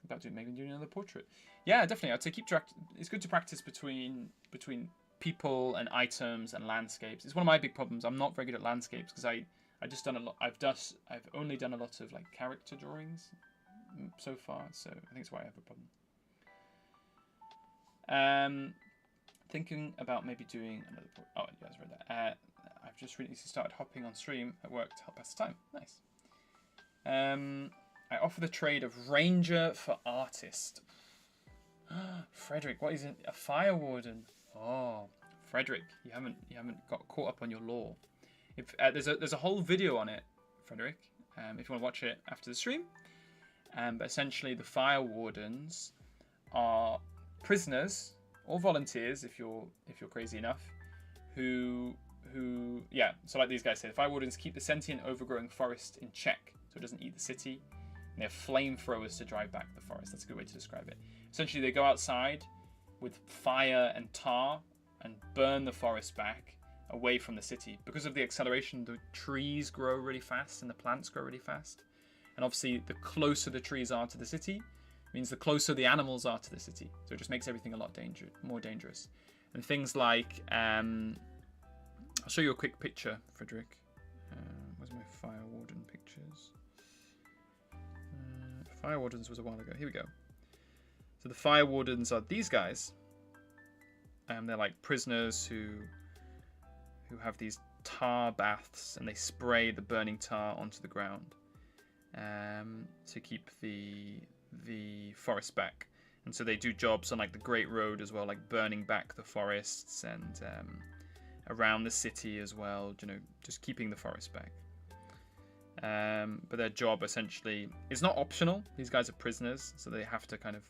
About maybe doing another portrait. Yeah, definitely. I'd say keep track. It's good to practice between people and items and landscapes. It's one of my big problems. I'm not very good at landscapes because I've only done a lot of like character drawings so far. So I think it's why I have a problem. Thinking about maybe doing another. Oh, you guys read that. I've just recently started hopping on stream at work to help pass the time. Nice. I offer the trade of ranger for artist. Frederick, what is it? A fire warden? Oh, Frederick, you haven't got caught up on your lore. If there's a whole video on it, Frederick. If you want to watch it after the stream. But essentially, the fire wardens are prisoners or volunteers, if you're crazy enough, who yeah. So like these guys say, the fire wardens keep the sentient, overgrowing forest in check, so it doesn't eat the city. And they have flamethrowers to drive back the forest. That's a good way to describe it. Essentially, they go outside with fire and tar and burn the forest back away from the city. Because of the acceleration, the trees grow really fast and the plants grow really fast. And obviously, the closer the trees are to the city, means the closer the animals are to the city. So it just makes everything a lot more dangerous. And things like, I'll show you a quick picture, Frederick. Where's my fire warden pictures? Fire wardens was a while ago. Here we go. So the fire wardens are these guys. They're like prisoners who have these tar baths, and they spray the burning tar onto the ground to keep the forest back. And so they do jobs on like the Great Road as well, like burning back the forests and around the city as well. You know, just keeping the forest back. But their job essentially is not optional. These guys are prisoners, so they have to kind of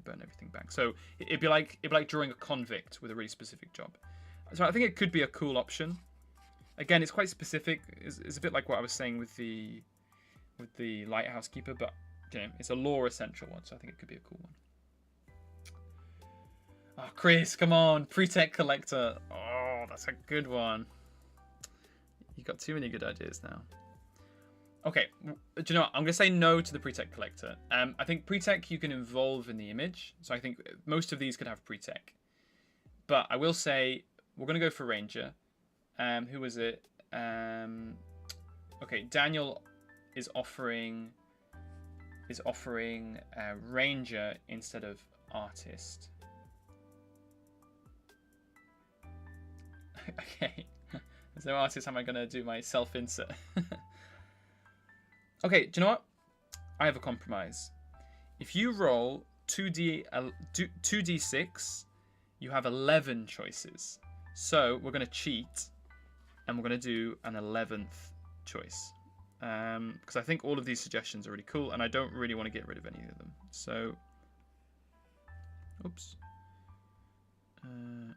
burn everything back. So it'd be like drawing a convict with a really specific job. So I think it could be a cool option. Again, it's quite specific. It's a bit like what I was saying with the lighthouse keeper, but it's a lore essential one, so I think it could be a cool one. Oh, Chris, come on, pre-tech collector. Oh, that's a good one. You got too many good ideas now. Okay, do you know what? I'm going to say no to the pre-tech collector. I think pre-tech you can involve in the image. So I think most of these could have pre-tech. But I will say we're going to go for Ranger. Who was it? Okay, Daniel is offering Ranger instead of Artist. Okay. There's no artist. How am I going to do my self-insert? Okay, do you know what? I have a compromise. If you roll 2d6, you have 11 choices. So we're going to cheat, and we're going to do an 11th choice. Because I think all of these suggestions are really cool, and I don't really want to get rid of any of them. So, oops. Okay.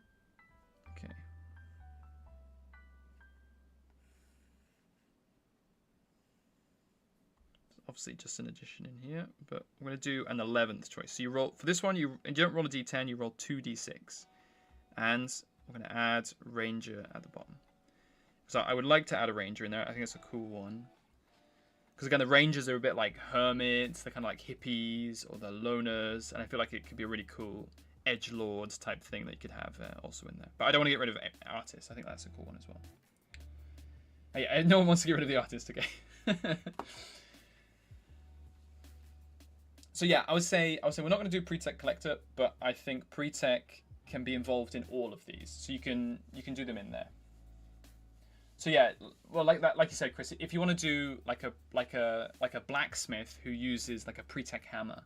Obviously just an addition in here, but I'm going to do an 11th choice. So you roll, for this one, you don't roll a d10, you roll 2d6. And we're going to add Ranger at the bottom. So I would like to add a Ranger in there. I think it's a cool one. Because again, the Rangers are a bit like hermits, they're kind of like hippies, or they're loners, and I feel like it could be a really cool edgelords type thing that you could have also in there. But I don't want to get rid of artists. I think that's a cool one as well. Yeah, no one wants to get rid of the artist, okay. So yeah, I would say we're not going to do pre-tech collector, but I think pre-tech can be involved in all of these, so you can do them in there. So yeah, well, like you said, Chris, if you want to do like a blacksmith who uses like a pre-tech hammer,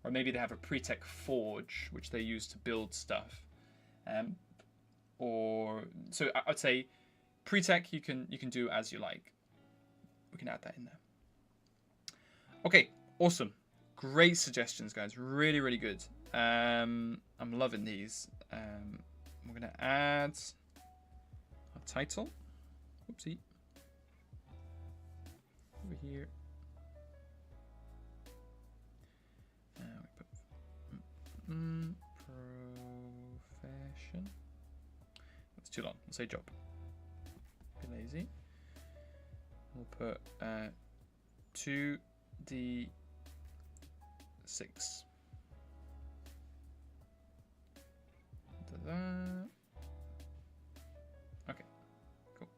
or maybe they have a pre-tech forge which they use to build stuff, or so I'd say pre-tech you can do as you like. We can add that in there. Okay, awesome. Great suggestions, guys. Really, really good. I'm loving these. We're going to add a title. Oopsie. Over here. We put profession. That's too long. We'll say job. Be lazy. We'll put 2d6. Okay, cool.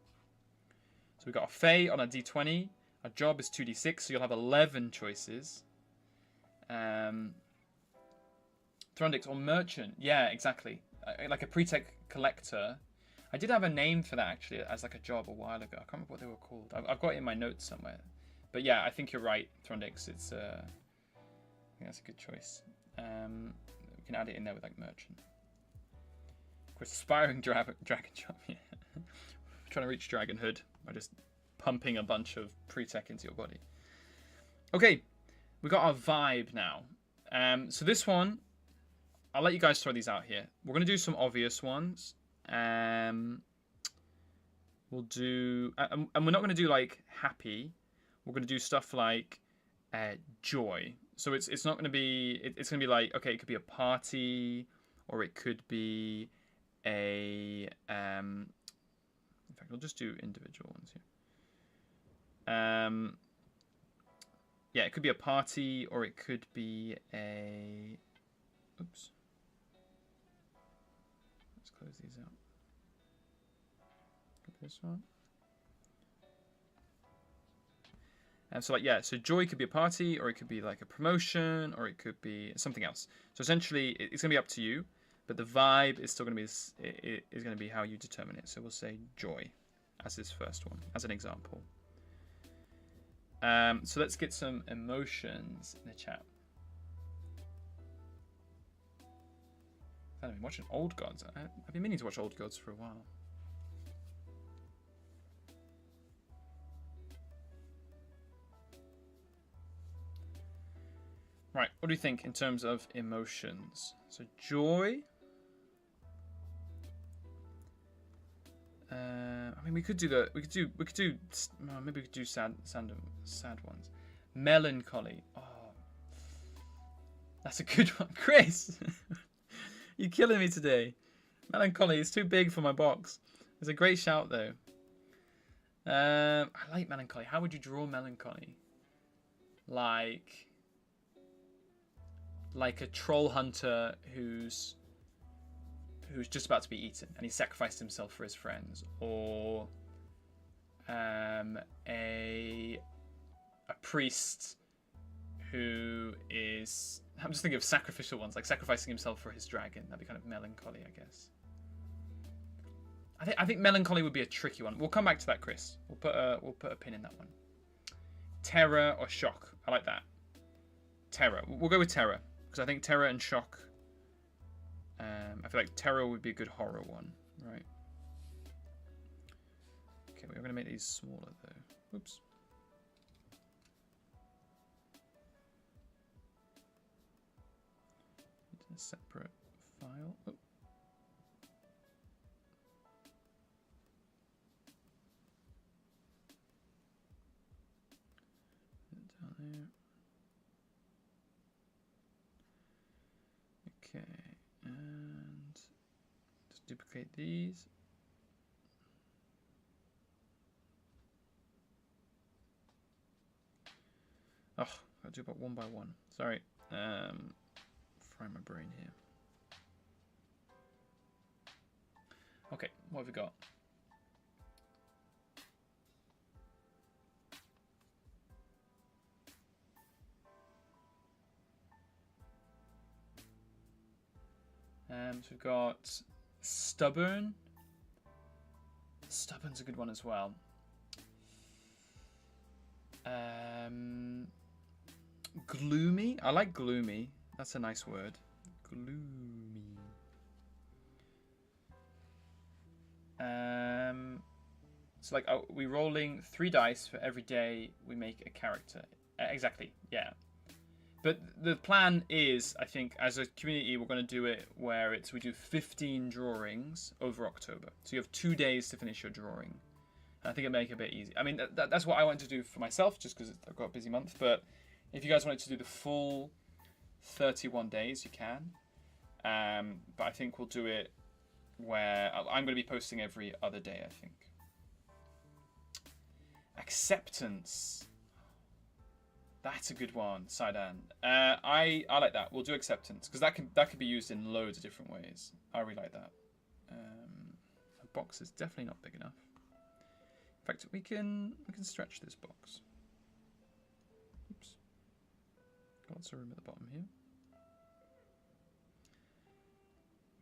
So we've got a Fae on a d20. Our job is 2d6, so you'll have 11 choices. Throndix or merchant. Yeah, exactly. Like a pre-tech collector. I did have a name for that actually as like a job a while ago. I can't remember what they were called. I've got it in my notes somewhere. But yeah, I think you're right, Throndix. It's I think that's a good choice. We can add it in there with like merchant. Of course, aspiring dragon job. Yeah. Trying to reach dragonhood by just pumping a bunch of pre-tech into your body. Okay, we got our vibe now. So this one, I'll let you guys throw these out here. We're gonna do some obvious ones. We'll do, and we're not gonna do like happy. We're gonna do stuff like joy. So it's not gonna be. It's gonna be like, okay, it could be a party, or it could be a. In fact, we'll just do individual ones here. Yeah, it could be a party, or it could be a. Oops. Let's close these out. This one. And so like, yeah, so joy could be a party, or it could be like a promotion, or it could be something else. So essentially it's going to be up to you, but the vibe is still going to be is going to be how you determine it. So we'll say joy as this first one, as an example. So let's get some emotions in the chat. I've been watching Old Gods. I've been meaning to watch Old Gods for a while. Right, what do you think in terms of emotions? So joy. I mean, we could do maybe we could do sad ones. Melancholy. Oh, that's a good one, Chris. You're killing me today. Melancholy is too big for my box. It's a great shout though. I like melancholy. How would you draw melancholy? Like a troll hunter who's just about to be eaten and he sacrificed himself for his friends, or a priest who is, I'm just thinking of sacrificial ones, like sacrificing himself for his dragon. That'd be kind of melancholy, I guess. I think melancholy would be a tricky one. We'll come back to that, Chris. We'll put a pin in that one. Terror or shock? I like that. Terror. We'll go with terror because I think terror and shock. I feel like terror would be a good horror one, right? Okay, we're going to make these smaller though. Oops. A separate file. Oh. Down there. Okay, and just duplicate these. Oh, I'll do about one by one. Sorry. Fry my brain here. Okay, what have we got? So we've got stubborn. Stubborn's a good one as well. Gloomy. I like gloomy. That's a nice word. Gloomy. So like, are we rolling 3 dice for every day we make a character? Exactly. Yeah. But the plan is, I think, as a community, we're going to do it where we do 15 drawings over October. So you have 2 days to finish your drawing. And I think it'll make it a bit easy. I mean, that's what I wanted to do for myself, just because I've got a busy month. But if you guys wanted to do the full 31 days, you can. But I think we'll do it where I'm going to be posting every other day, I think. Acceptance. That's a good one, Saidan. I like that. We'll do acceptance because that could be used in loads of different ways. I really like that. A box is definitely not big enough. In fact, we can stretch this box. Oops. Got lots of room at the bottom here.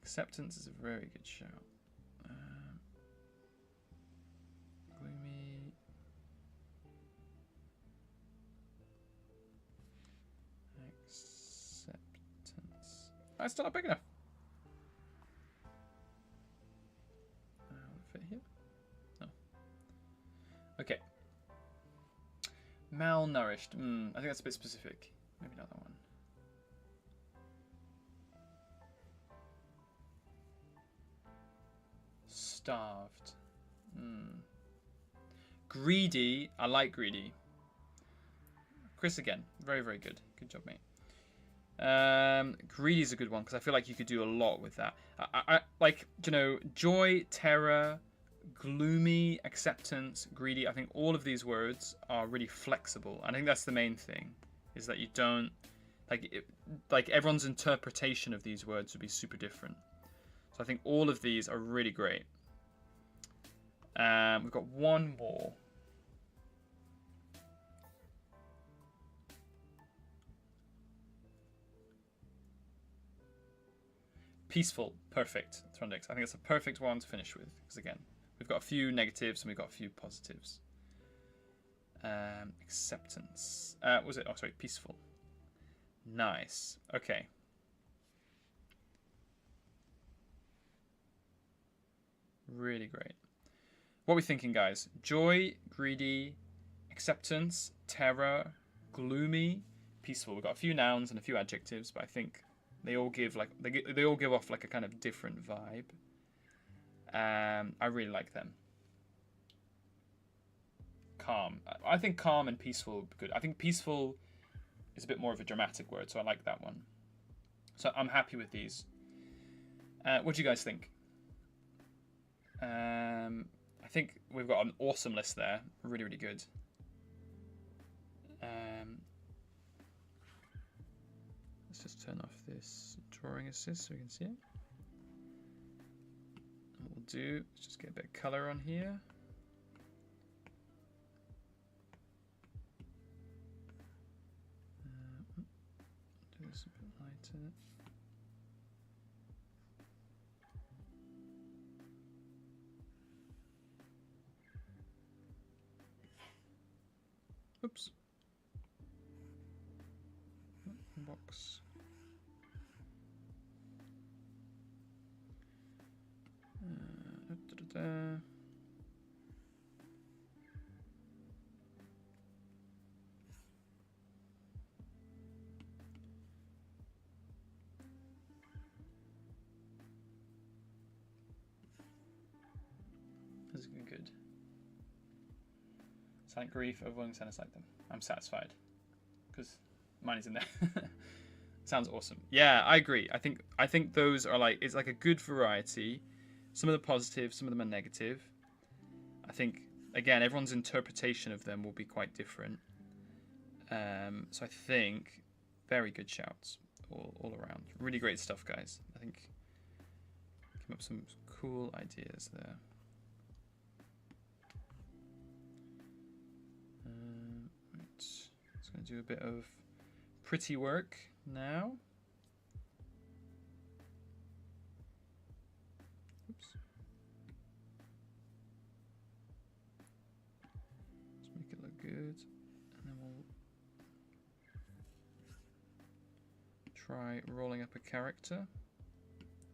Acceptance is a very good shout. Gloomy. Acceptance. Oh, it's still not big enough. Will it fit here? No. Okay. Malnourished. I think that's a bit specific. Maybe not that one. Starved. Greedy. I like greedy. Chris again. Very, very good. Good job, mate. Greedy is a good one because I feel like you could do a lot with that. I like, joy, terror, gloomy, acceptance, greedy. I think all of these words are really flexible. I think that's the main thing, is that you don't like everyone's interpretation of these words would be super different. So I think all of these are really great. We've got one more. Peaceful, perfect, Trondix. I think it's a perfect one to finish with because again, we've got a few negatives and we've got a few positives. Acceptance. Was it? Oh, sorry, peaceful. Nice. Okay. Really great. What are we thinking, guys? Joy, greedy, acceptance, terror, gloomy, peaceful. We've got a few nouns and a few adjectives, but I think they all give they all give off like a kind of different vibe. I really like them. Calm. I think calm and peaceful would be good. I think peaceful is a bit more of a dramatic word, so I like that one. So I'm happy with these. What do you guys think? I think we've got an awesome list there. Really, really good. Let's just turn off this drawing assist so we can see it. And what we'll do is just get a bit of color on here. Do this a bit lighter. Oops. Box. Da, da, da. This is good. Silent grief, overwhelming sadness like them. I'm satisfied because mine is in there. Sounds awesome. Yeah, I agree. I think those are like, it's like a good variety. Some of them positive, some of them are negative. I think again, everyone's interpretation of them will be quite different. So I think very good shouts all around. Really great stuff, guys. I think came up with some cool ideas there. Right. Just going to do a bit of pretty work now. Oops. Let's make it look good. And then we'll try rolling up a character.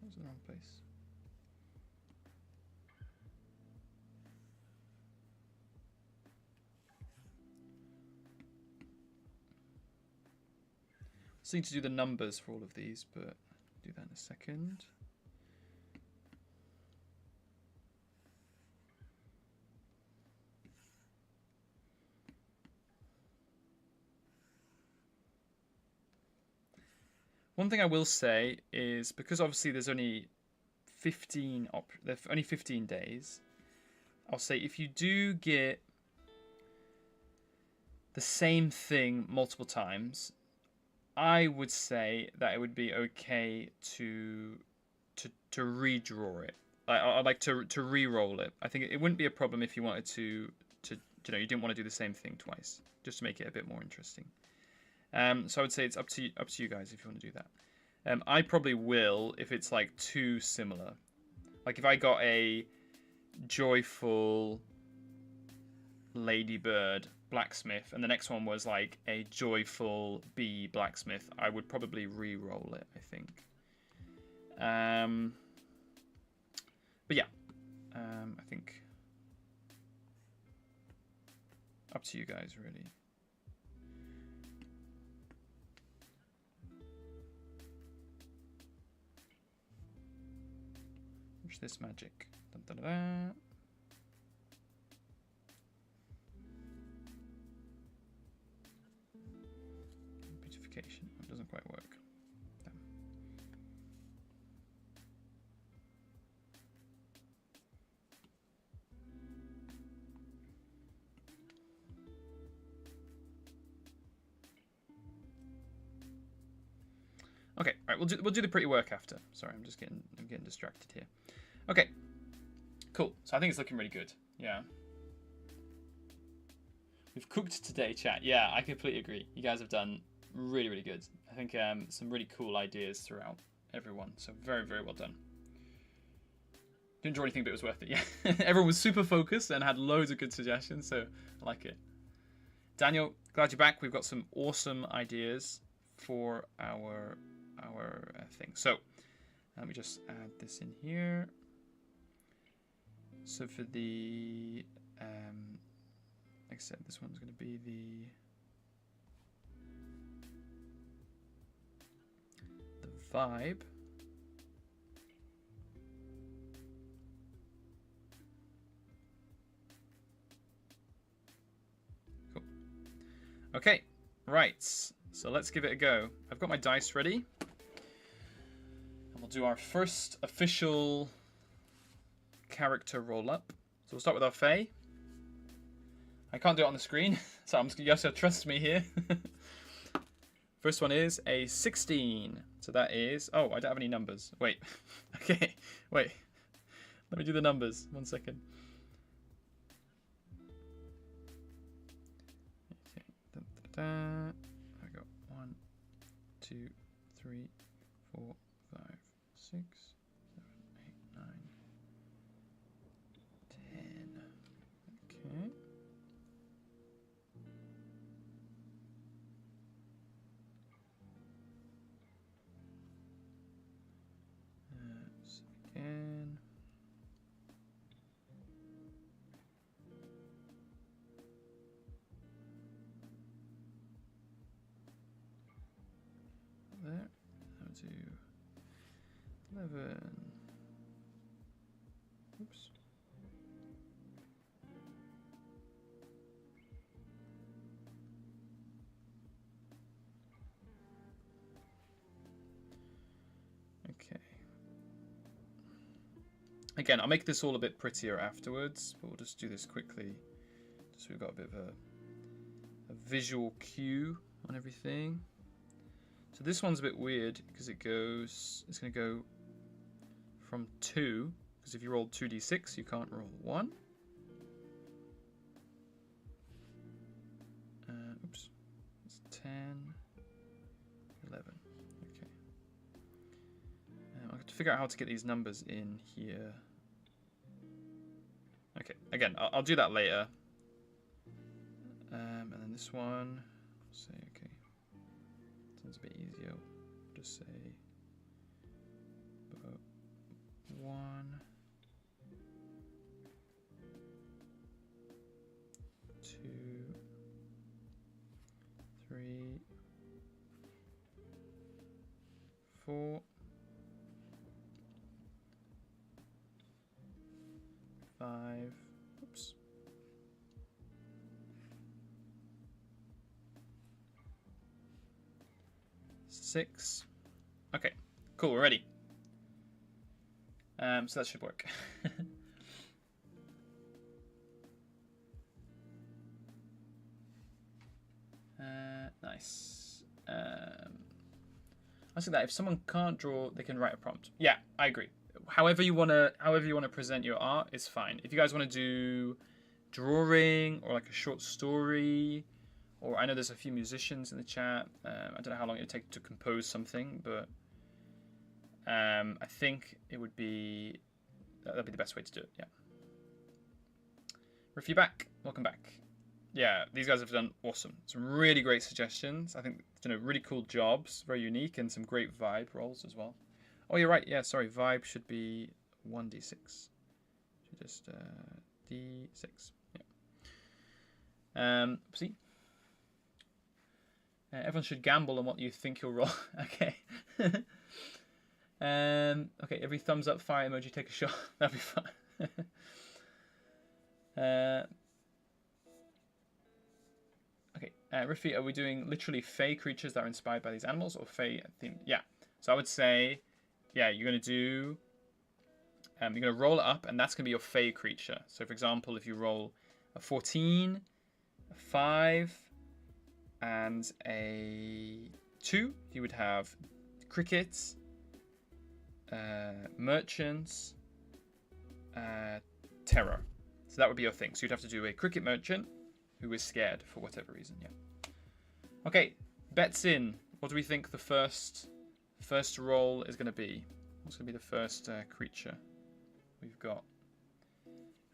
That was the wrong place. Just need to do the numbers for all of these, but I'll do that in a second. One thing I will say is, because obviously there's only 15 days, I'll say if you do get the same thing multiple times, I would say that it would be okay to redraw it. I'd like to re-roll it. I think it wouldn't be a problem if you wanted to you didn't want to do the same thing twice, just to make it a bit more interesting. So I would say it's up to you guys if you want to do that. I probably will if it's like too similar. Like if I got a joyful ladybird blacksmith and the next one was like a joyful bee blacksmith, I would probably re-roll it, I think. But yeah, I think up to you guys really. Watch this magic. Dun, dun, dun. Beautification. It doesn't quite work. Damn. Okay, all right. We'll do the pretty work after. Sorry, I'm getting distracted here. Okay, cool. So I think it's looking really good. Yeah. We've cooked today, chat. Yeah, I completely agree. You guys have done really, really good. I think some really cool ideas throughout everyone. So very, very well done. Didn't draw anything, but it was worth it. Yeah, everyone was super focused and had loads of good suggestions. So I like it. Daniel, glad you're back. We've got some awesome ideas for our thing. So let me just add this in here. So for the like I said, this one's going to be the vibe. Cool. Okay, right. So let's give it a go. I've got my dice ready. And we'll do our first official character roll up. So we'll start with our Fae. I can't do it on the screen, so you have to trust me here. First one is a 16. So that is... Oh, I don't have any numbers. Wait. Okay. Wait. Let me do the numbers. 1 second. Okay. Da, da, da. I got 1, 2, 3, 4, 5, 6, 7, 8, 9, 10. Okay. 11. Oops. Okay. Again, I'll make this all a bit prettier afterwards, but we'll just do this quickly, just so we've got a bit of a visual cue on everything. So this one's a bit weird because it's going to go from 2, because if you roll 2d6, you can't roll 1. Oops, it's 10, 11. Okay. I have to figure out how to get these numbers in here. Okay, again, I'll do that later. And then this one, say, okay, sounds a bit easier. Just say 1, 2, 3, 4, 5. Oops. 6. Okay, cool, we're ready. So that should work. Nice. I think that if someone can't draw, they can write a prompt. Yeah, I agree. However you wanna present your art is fine. If you guys want to do drawing or like a short story, or I know there's a few musicians in the chat. I don't know how long it would take to compose something, but I think it would be that'd be the best way to do it. Yeah. Riff, you back? Welcome back. Yeah, these guys have done awesome. Some really great suggestions. I think really cool jobs, very unique, and some great vibe rolls as well. Oh, you're right. Yeah, sorry. Vibe should be 1d6. Should just d6. Yeah. See. Everyone should gamble on what you think you'll roll. Okay. Okay, every thumbs up fire emoji, take a shot. That'd be fun. Okay, Riffy, are we doing literally Fae creatures that are inspired by these animals, or Fae themed? Yeah. So I would say, yeah, you're gonna do. You're gonna roll it up, and that's gonna be your Fae creature. So, for example, if you roll a 14, a 5, and a 2, you would have crickets, merchants, terror. So that would be your thing. So you'd have to do a cricket merchant who is scared for whatever reason. Yeah. Okay, bets in. What do we think the first roll is going to be? What's going to be the first creature we've got?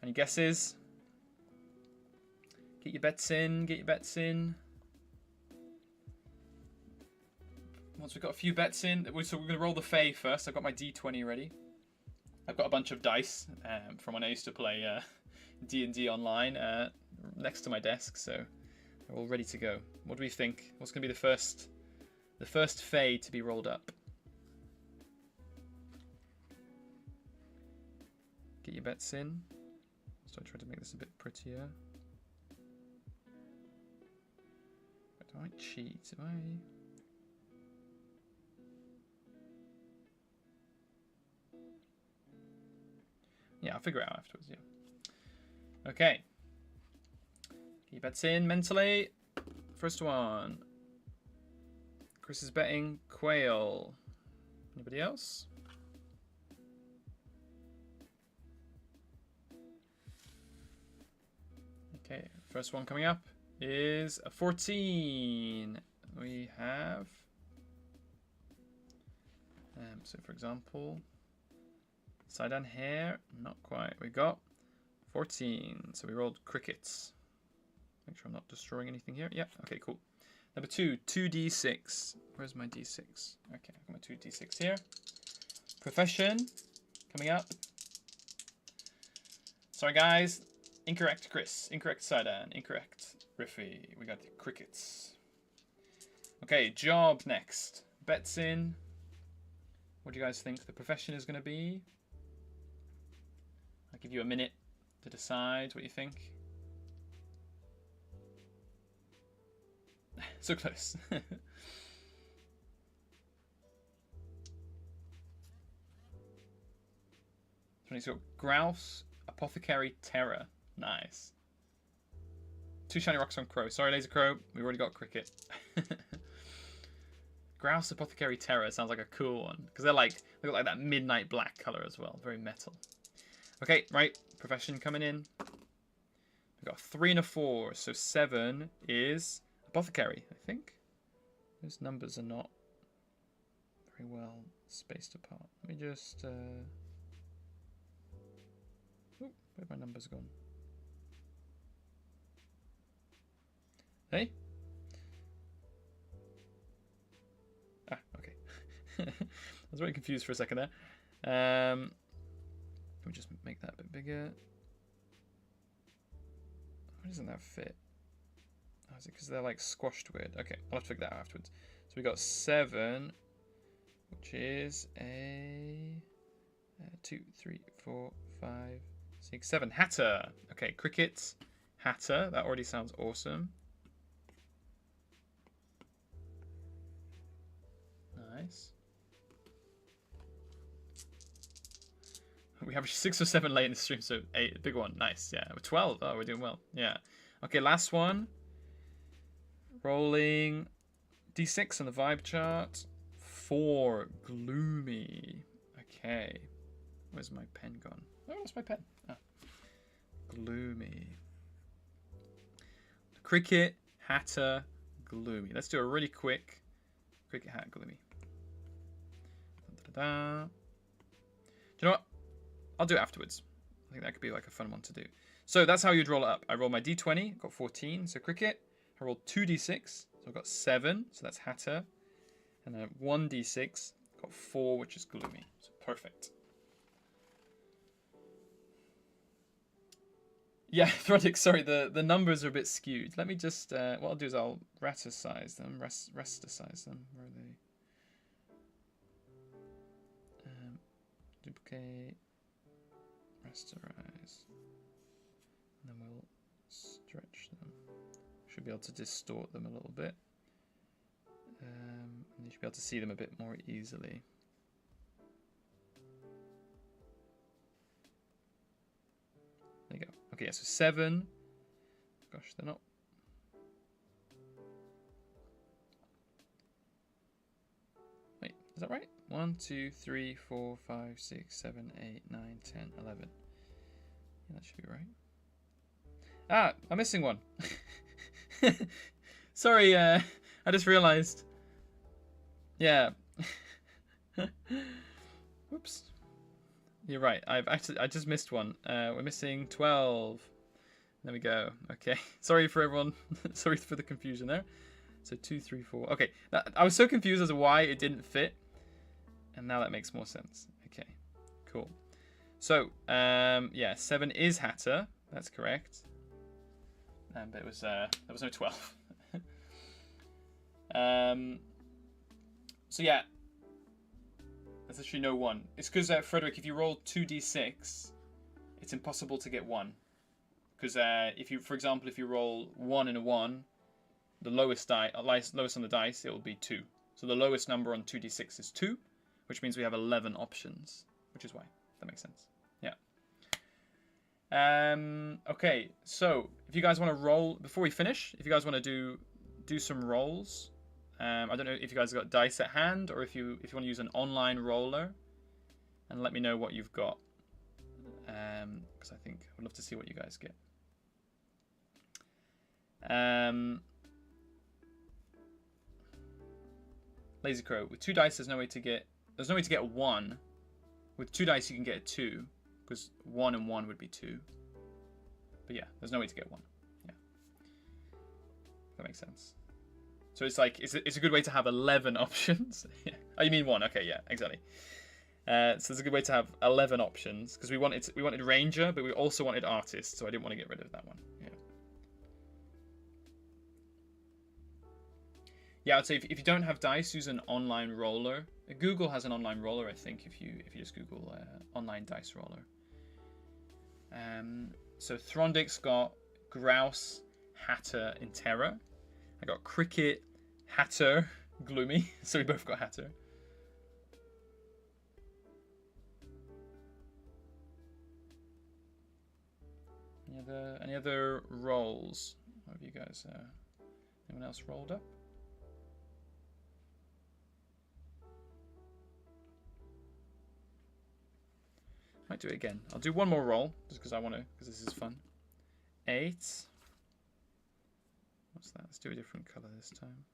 Any guesses? Get your bets in. Get your bets in. Once we've got a few bets in, so we're going to roll the Fae first. I've got my D20 ready. I've got a bunch of dice from when I used to play D&D online next to my desk, so they're all ready to go. What do we think? What's going to be the first Fae to be rolled up? Get your bets in. So I try to make this a bit prettier. Do I cheat? Am I? Yeah, I'll figure it out afterwards, yeah. Okay. Keep bets in mentally. First one. Chris is betting quail. Anybody else? Okay, first one coming up is a 14. We have... so for example... Side on hair, not quite. We got 14. So we rolled crickets. Make sure I'm not destroying anything here. Yeah, okay, cool. Number 2, 2d6. Where's my d6? Okay, I've got my 2d6 here. Profession, coming up. Sorry, guys. Incorrect, Chris. Incorrect, Sidan. Incorrect, Riffy. We got the crickets. Okay, job next. Bets in. What do you guys think the profession is going to be? I'll give you a minute to decide what you think. So close. So grouse, apothecary, terror. Nice. 2 shiny rocks on crow. Sorry, laser crow. We already got cricket. Grouse, apothecary, terror sounds like a cool one because they got like that midnight black color as well. Very metal. Okay, right. Profession coming in. We've got a 3 and a 4, so 7 is apothecary. I think those numbers are not very well spaced apart. Let me just. Where'd my numbers gone? Hey? Ah, okay. I was very confused for a second there. Let me just make that a bit bigger. Why doesn't that fit? Oh, is it because they're like squashed weird? Okay, I'll have to figure that out afterwards. So we got 7, which is a 2, 3, 4, 5, 6, 7. Hatter. Okay, cricket, hatter. That already sounds awesome. Nice. We have 6 or 7 late in the stream, so 8, big one. Nice. Yeah, we're 12. Oh, we're doing well. Yeah. Okay, last one. Rolling D6 on the vibe chart. 4, gloomy. Okay. Where's my pen gone? Oh, where's my pen? Ah. Gloomy. Cricket, hatter, gloomy. Let's do a really quick cricket, hat, gloomy. Da-da-da. Do you know what? I'll do it afterwards. I think that could be like a fun one to do. So that's how you'd roll it up. I roll my D20, got 14, so cricket. I rolled 2d6, so I've got 7, so that's hatter. And then 1d6, got 4, which is gloomy. So perfect. Yeah, Throdic, sorry, the numbers are a bit skewed. Let me just, what I'll do is I'll raticize them, rasticize them. Where are they? Duplicate, rasterize. And then we'll stretch them. Should be able to distort them a little bit. And you should be able to see them a bit more easily. There you go. Okay, yeah, so 7. Gosh, they're not. Wait, is that right? 1, 2, 3, 4, 5, 6, 7, 8, 9, 10, 11. Yeah, that should be right. Ah, I'm missing one. Sorry, I just realized. Yeah. Whoops. You're right. I just missed one. We're missing 12. There we go. Okay. Sorry for everyone. Sorry for the confusion there. So 2, 3, 4. Okay. I was so confused as to why it didn't fit, and now that makes more sense. Okay. Cool. So yeah, 7 is hatter. That's correct. But it was there was no 12. So yeah. There's actually no 1. It's because, Frederick, if you roll 2d6, it's impossible to get 1. Because if you, for example, if you roll 1 and a 1, the lowest on the dice, it will be 2. So the lowest number on 2d6 is 2, which means we have 11 options, which is why. That makes sense. Yeah. Okay, so if you guys want to roll, before we finish, if you guys want to do some rolls, I don't know if you guys have got dice at hand or if you want to use an online roller, and let me know what you've got, because I think I would love to see what you guys get. Lazy Crow, with 2 dice there's no way to get 1. With 2 dice you can get a 2, because 1 and 1 would be 2. But yeah, there's no way to get 1. Yeah, that makes sense. So it's like it's a good way to have 11 options. Yeah. Oh, you mean 1? Okay, yeah, exactly. So it's a good way to have 11 options, because we wanted Ranger, but we also wanted Artist, so I didn't want to get rid of that one. Yeah. Yeah, I'd say if you don't have dice, use an online roller. Google has an online roller, I think, if you just Google online dice roller. So Throndick's got Grouse, Hatter, and Terror. I got Cricket, Hatter, Gloomy. So we both got Hatter. Any other rolls? What have you guys? Anyone else rolled up? Might do it again. I'll do one more roll just because I want to, because this is fun. 8. What's that? Let's do a different color this time.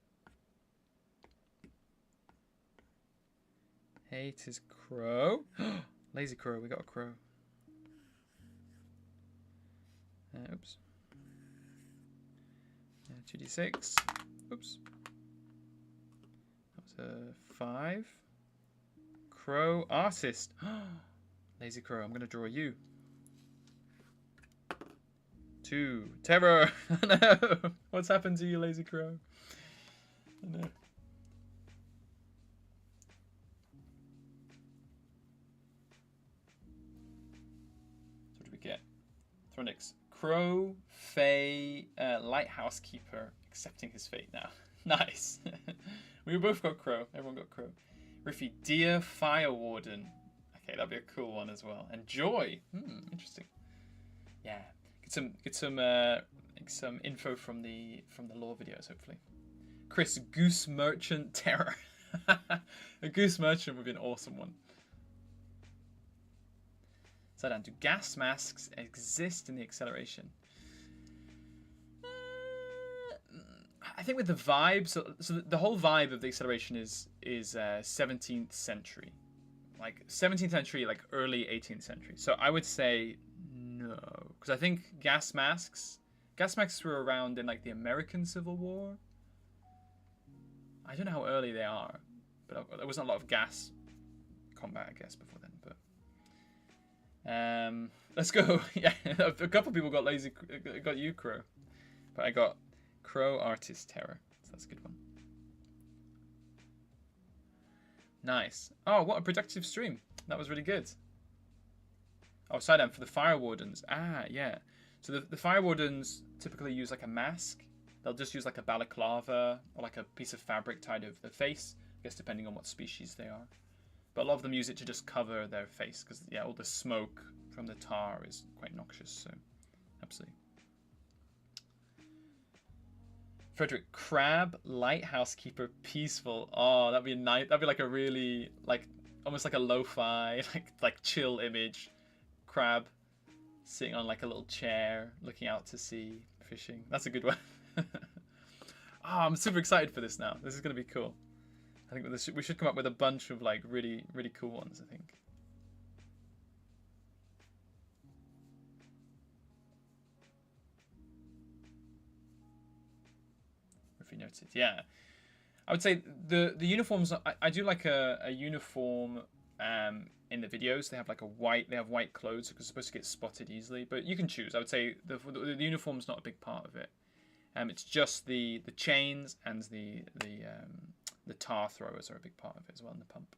8 is Crow. Lazy Crow. We got a Crow. Oops. 2d6. Oops. That was a 5. Crow Artist. Lazy Crow, I'm going to draw you. 2. Terror. No. What's happened to you, Lazy Crow? No. So what do we get? Thronix. Crow, Fae, Lighthouse Keeper, accepting his fate now. Nice. We both got Crow. Everyone got Crow. Riffy, Deer, Fire Warden. Okay, that'd be a cool one as well. And Joy. Interesting. Yeah. Get some info from the lore videos, hopefully. Chris, Goose Merchant Terror. A Goose Merchant would be an awesome one. So down, do gas masks exist in the acceleration? I think with the vibe, so the whole vibe of the acceleration is 17th century. Like 17th century, like early 18th century. So I would say no. Because I think gas masks were around in like the American Civil War. I don't know how early they are. But there wasn't a lot of gas combat, I guess, before then. But let's go. Yeah, a couple of people got you Crow. But I got Crow Artist Terror. So that's a good one. Nice. Oh, what a productive stream. That was really good. Oh, side down for the Fire Wardens. Ah, yeah. So the Fire Wardens typically use like a mask. They'll just use like a balaclava or like a piece of fabric tied over their face. I guess depending on what species they are. But a lot of them use it to just cover their face because, yeah, all the smoke from the tar is quite noxious. So, absolutely. Frederick, Crab, Lighthouse Keeper, Peaceful. Oh, that'd be nice. That'd be like a really, like, almost like a lo-fi, like chill image. Crab sitting on like a little chair, looking out to sea, fishing. That's a good one. Oh, I'm super excited for this now. This is going to be cool. I think we should come up with a bunch of like really, really cool ones, I think. If you noted, yeah. I would say the uniforms, I do like a uniform in the videos. They have like white clothes because it's supposed to get spotted easily, but you can choose. I would say the uniform's not a big part of it. It's just the chains and the tar throwers are a big part of it as well, and the pump.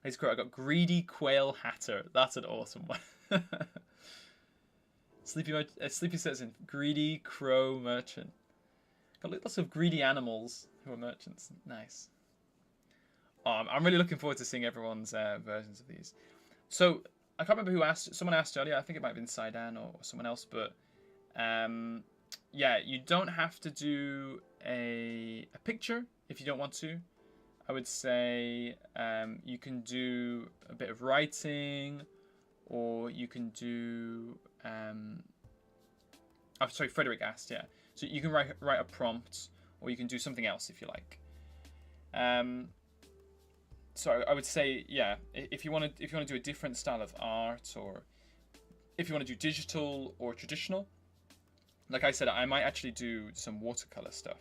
Let's go. I got Greedy Quail Hatter. That's an awesome one. Sleepy says in Greedy Crow Merchant. Got lots of greedy animals who are merchants. Nice. I'm really looking forward to seeing everyone's versions of these. So I can't remember who asked. Someone asked earlier. I think it might have been Saidan or someone else, but yeah, you don't have to do a picture if you don't want to. I would say you can do a bit of writing, or you can do. Oh, sorry, Frederick asked. Yeah, so you can write a prompt, or you can do something else if you like. So I would say, yeah, if you want to do a different style of art, or if you want to do digital or traditional, like I said, I might actually do some watercolor stuff.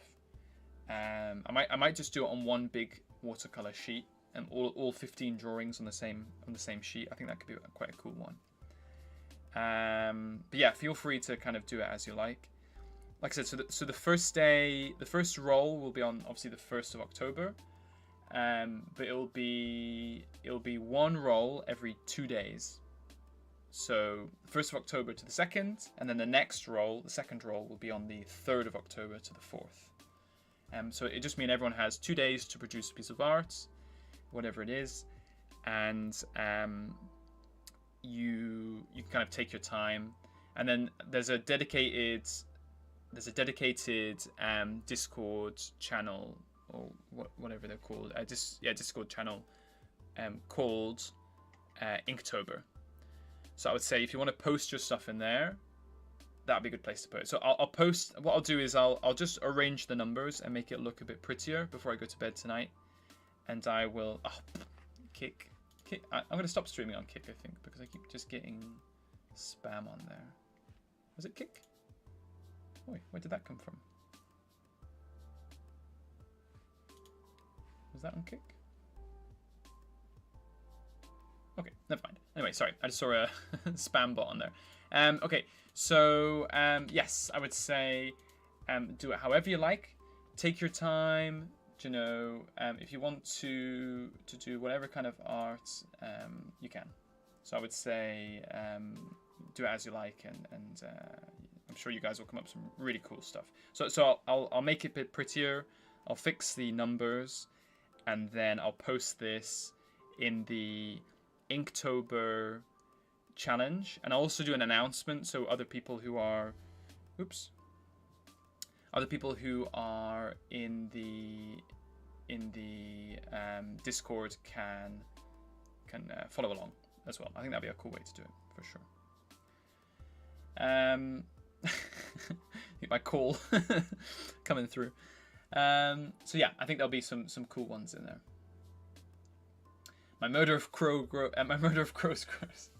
I might just do it on one big watercolor sheet, and all 15 drawings on the same sheet. I think that could be quite a cool one. But yeah, feel free to kind of do it as you like. like I said, so the first day, the first roll will be on obviously the 1st of October, but it'll be one roll every 2 days. So 1st of October to the 2nd, and then the next roll, the second roll, will be on the 3rd of October to the 4th. So it just means everyone has 2 days to produce a piece of art, whatever it is, and you can kind of take your time. And then there's a dedicated Discord channel, or whatever they're called, Discord channel called Inktober. So I would say if you want to post your stuff in there, that'd be a good place to put it. So I'll post. What I'll do is I'll just arrange the numbers and make it look a bit prettier before I go to bed tonight. And I will Kick. I'm gonna stop streaming on Kick, I think, because I keep just getting spam on there. Was it Kick? Wait, where did that come from? Was that on Kick? Okay, never mind. Anyway, sorry, I just saw a spam bot on there. Okay, so yes, I would say do it however you like. Take your time. You know, if you want to do whatever kind of art, you can. So I would say do it as you like, and I'm sure you guys will come up with some really cool stuff. So I'll make it a bit prettier. I'll fix the numbers, and then I'll post this in the Inktober challenge, and I'll also do an announcement so other people who are, in the Discord can follow along as well. I think that'd be a cool way to do it for sure. My call coming through. So yeah, I think there'll be some cool ones in there. My murder of crows grows.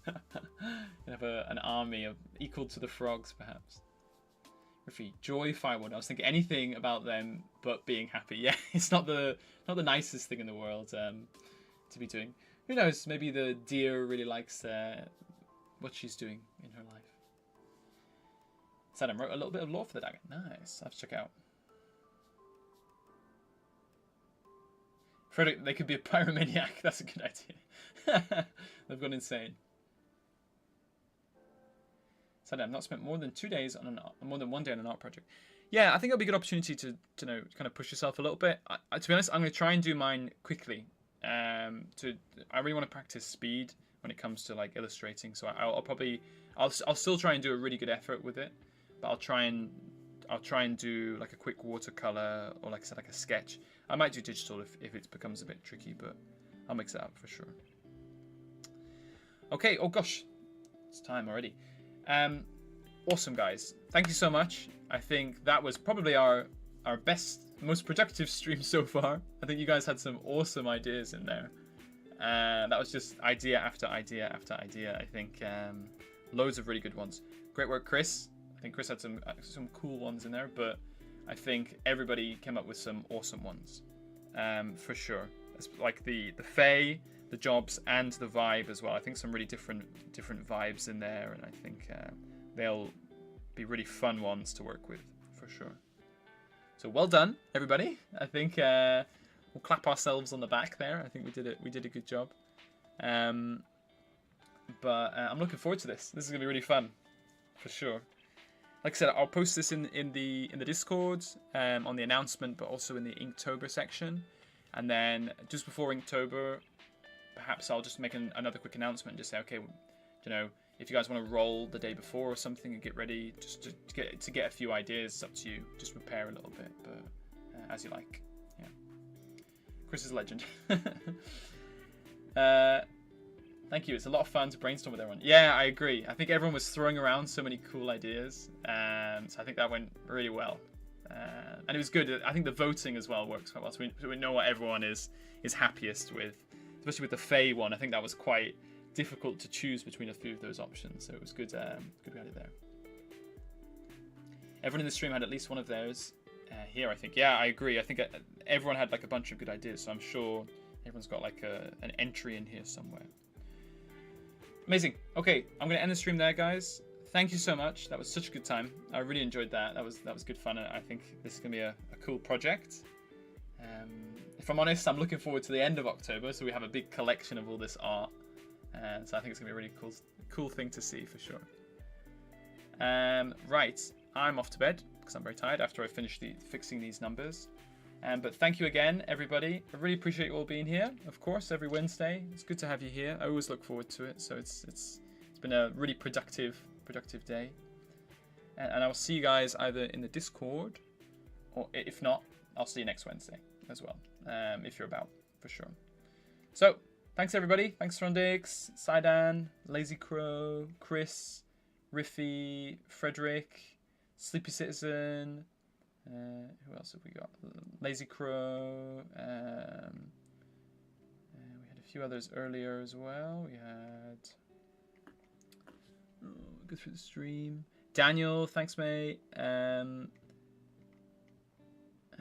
You have an army of equal to the frogs, perhaps. Joy Firewood. I was thinking anything about them but being happy. Yeah, it's not the nicest thing in the world to be doing. Who knows? Maybe the deer really likes what she's doing in her life. Saddam wrote a little bit of lore for the dagger. Nice. I have to check it out. Frederick, they could be a pyromaniac. That's a good idea. They've gone insane. Said I've not spent more than 2 days on more than 1 day on an art project. Yeah, I think it'll be a good opportunity to kind of push yourself a little bit. To be honest, I'm going to try and do mine quickly. I really want to practice speed when it comes to like illustrating. So I'll still try and do a really good effort with it, but I'll try and do like a quick watercolor, or like I said, like a sketch. I might do digital if it becomes a bit tricky, but I'll mix it up for sure. Okay, oh gosh, it's time already. Awesome, guys. Thank you so much. I think that was probably our best, most productive stream so far. I think you guys had some awesome ideas in there. That was just idea after idea after idea. I think loads of really good ones. Great work, Chris. I think Chris had some cool ones in there, but I think everybody came up with some awesome ones, for sure. It's like the Fae, the jobs, and the vibe as well. I think some really different vibes in there, and I think they'll be really fun ones to work with for sure. So well done, everybody. I think we'll clap ourselves on the back there. I think we did a good job. But I'm looking forward to this. This is gonna be really fun, for sure. Like I said, I'll post this in the Discord, on the announcement, but also in the Inktober section. And then just before Inktober, perhaps I'll just make another quick announcement and just say, okay, you know, if you guys want to roll the day before or something and get ready, just to get a few ideas, it's up to you. Just prepare a little bit, but as you like. Yeah. Chris is a legend. Thank you. It's a lot of fun to brainstorm with everyone. Yeah, I agree. I think everyone was throwing around so many cool ideas, so I think that went really well. And it was good. I think the voting as well works quite well, so we know what everyone is happiest with. Especially with the Fae one, I think that was quite difficult to choose between a few of those options, so it was good. Good we had it there. Everyone in the stream had at least one of those here, I think. Yeah, I agree. I think everyone had like a bunch of good ideas, so I'm sure everyone's got like an entry in here somewhere. Amazing. Okay, I'm going to end the stream there, guys. thank you so much. That was such a good time. I really enjoyed that. That was good fun. I think this is gonna be a cool project. If I'm honest, I'm looking forward to the end of October, so we have a big collection of all this art, and so I think it's gonna be a really cool thing to see for sure. Right, I'm off to bed because I'm very tired after I finish fixing these numbers. But thank you again, everybody. I really appreciate you all being here. Of course, every Wednesday, it's good to have you here. I always look forward to it. So it's been a really productive day. And I will see you guys either in the Discord, or if not, I'll see you next Wednesday as well, if you're about, for sure. So thanks everybody. Thanks Rondix, Sidan, Lazy Crow, Chris, Riffy, Frederick, Sleepy Citizen. Who else have we got? Lazy Crow. We had a few others earlier as well. We had. Go through the stream. Daniel, thanks, mate. And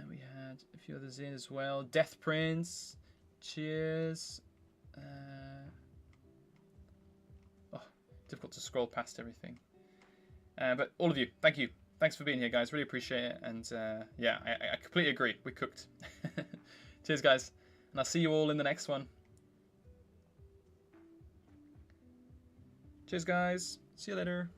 we had a few others in as well. Death Prince. Cheers. Difficult to scroll past everything. But all of you, thank you. Thanks for being here, guys. Really appreciate it. And yeah, I completely agree. We cooked. Cheers, guys. And I'll see you all in the next one. Cheers, guys. See you later.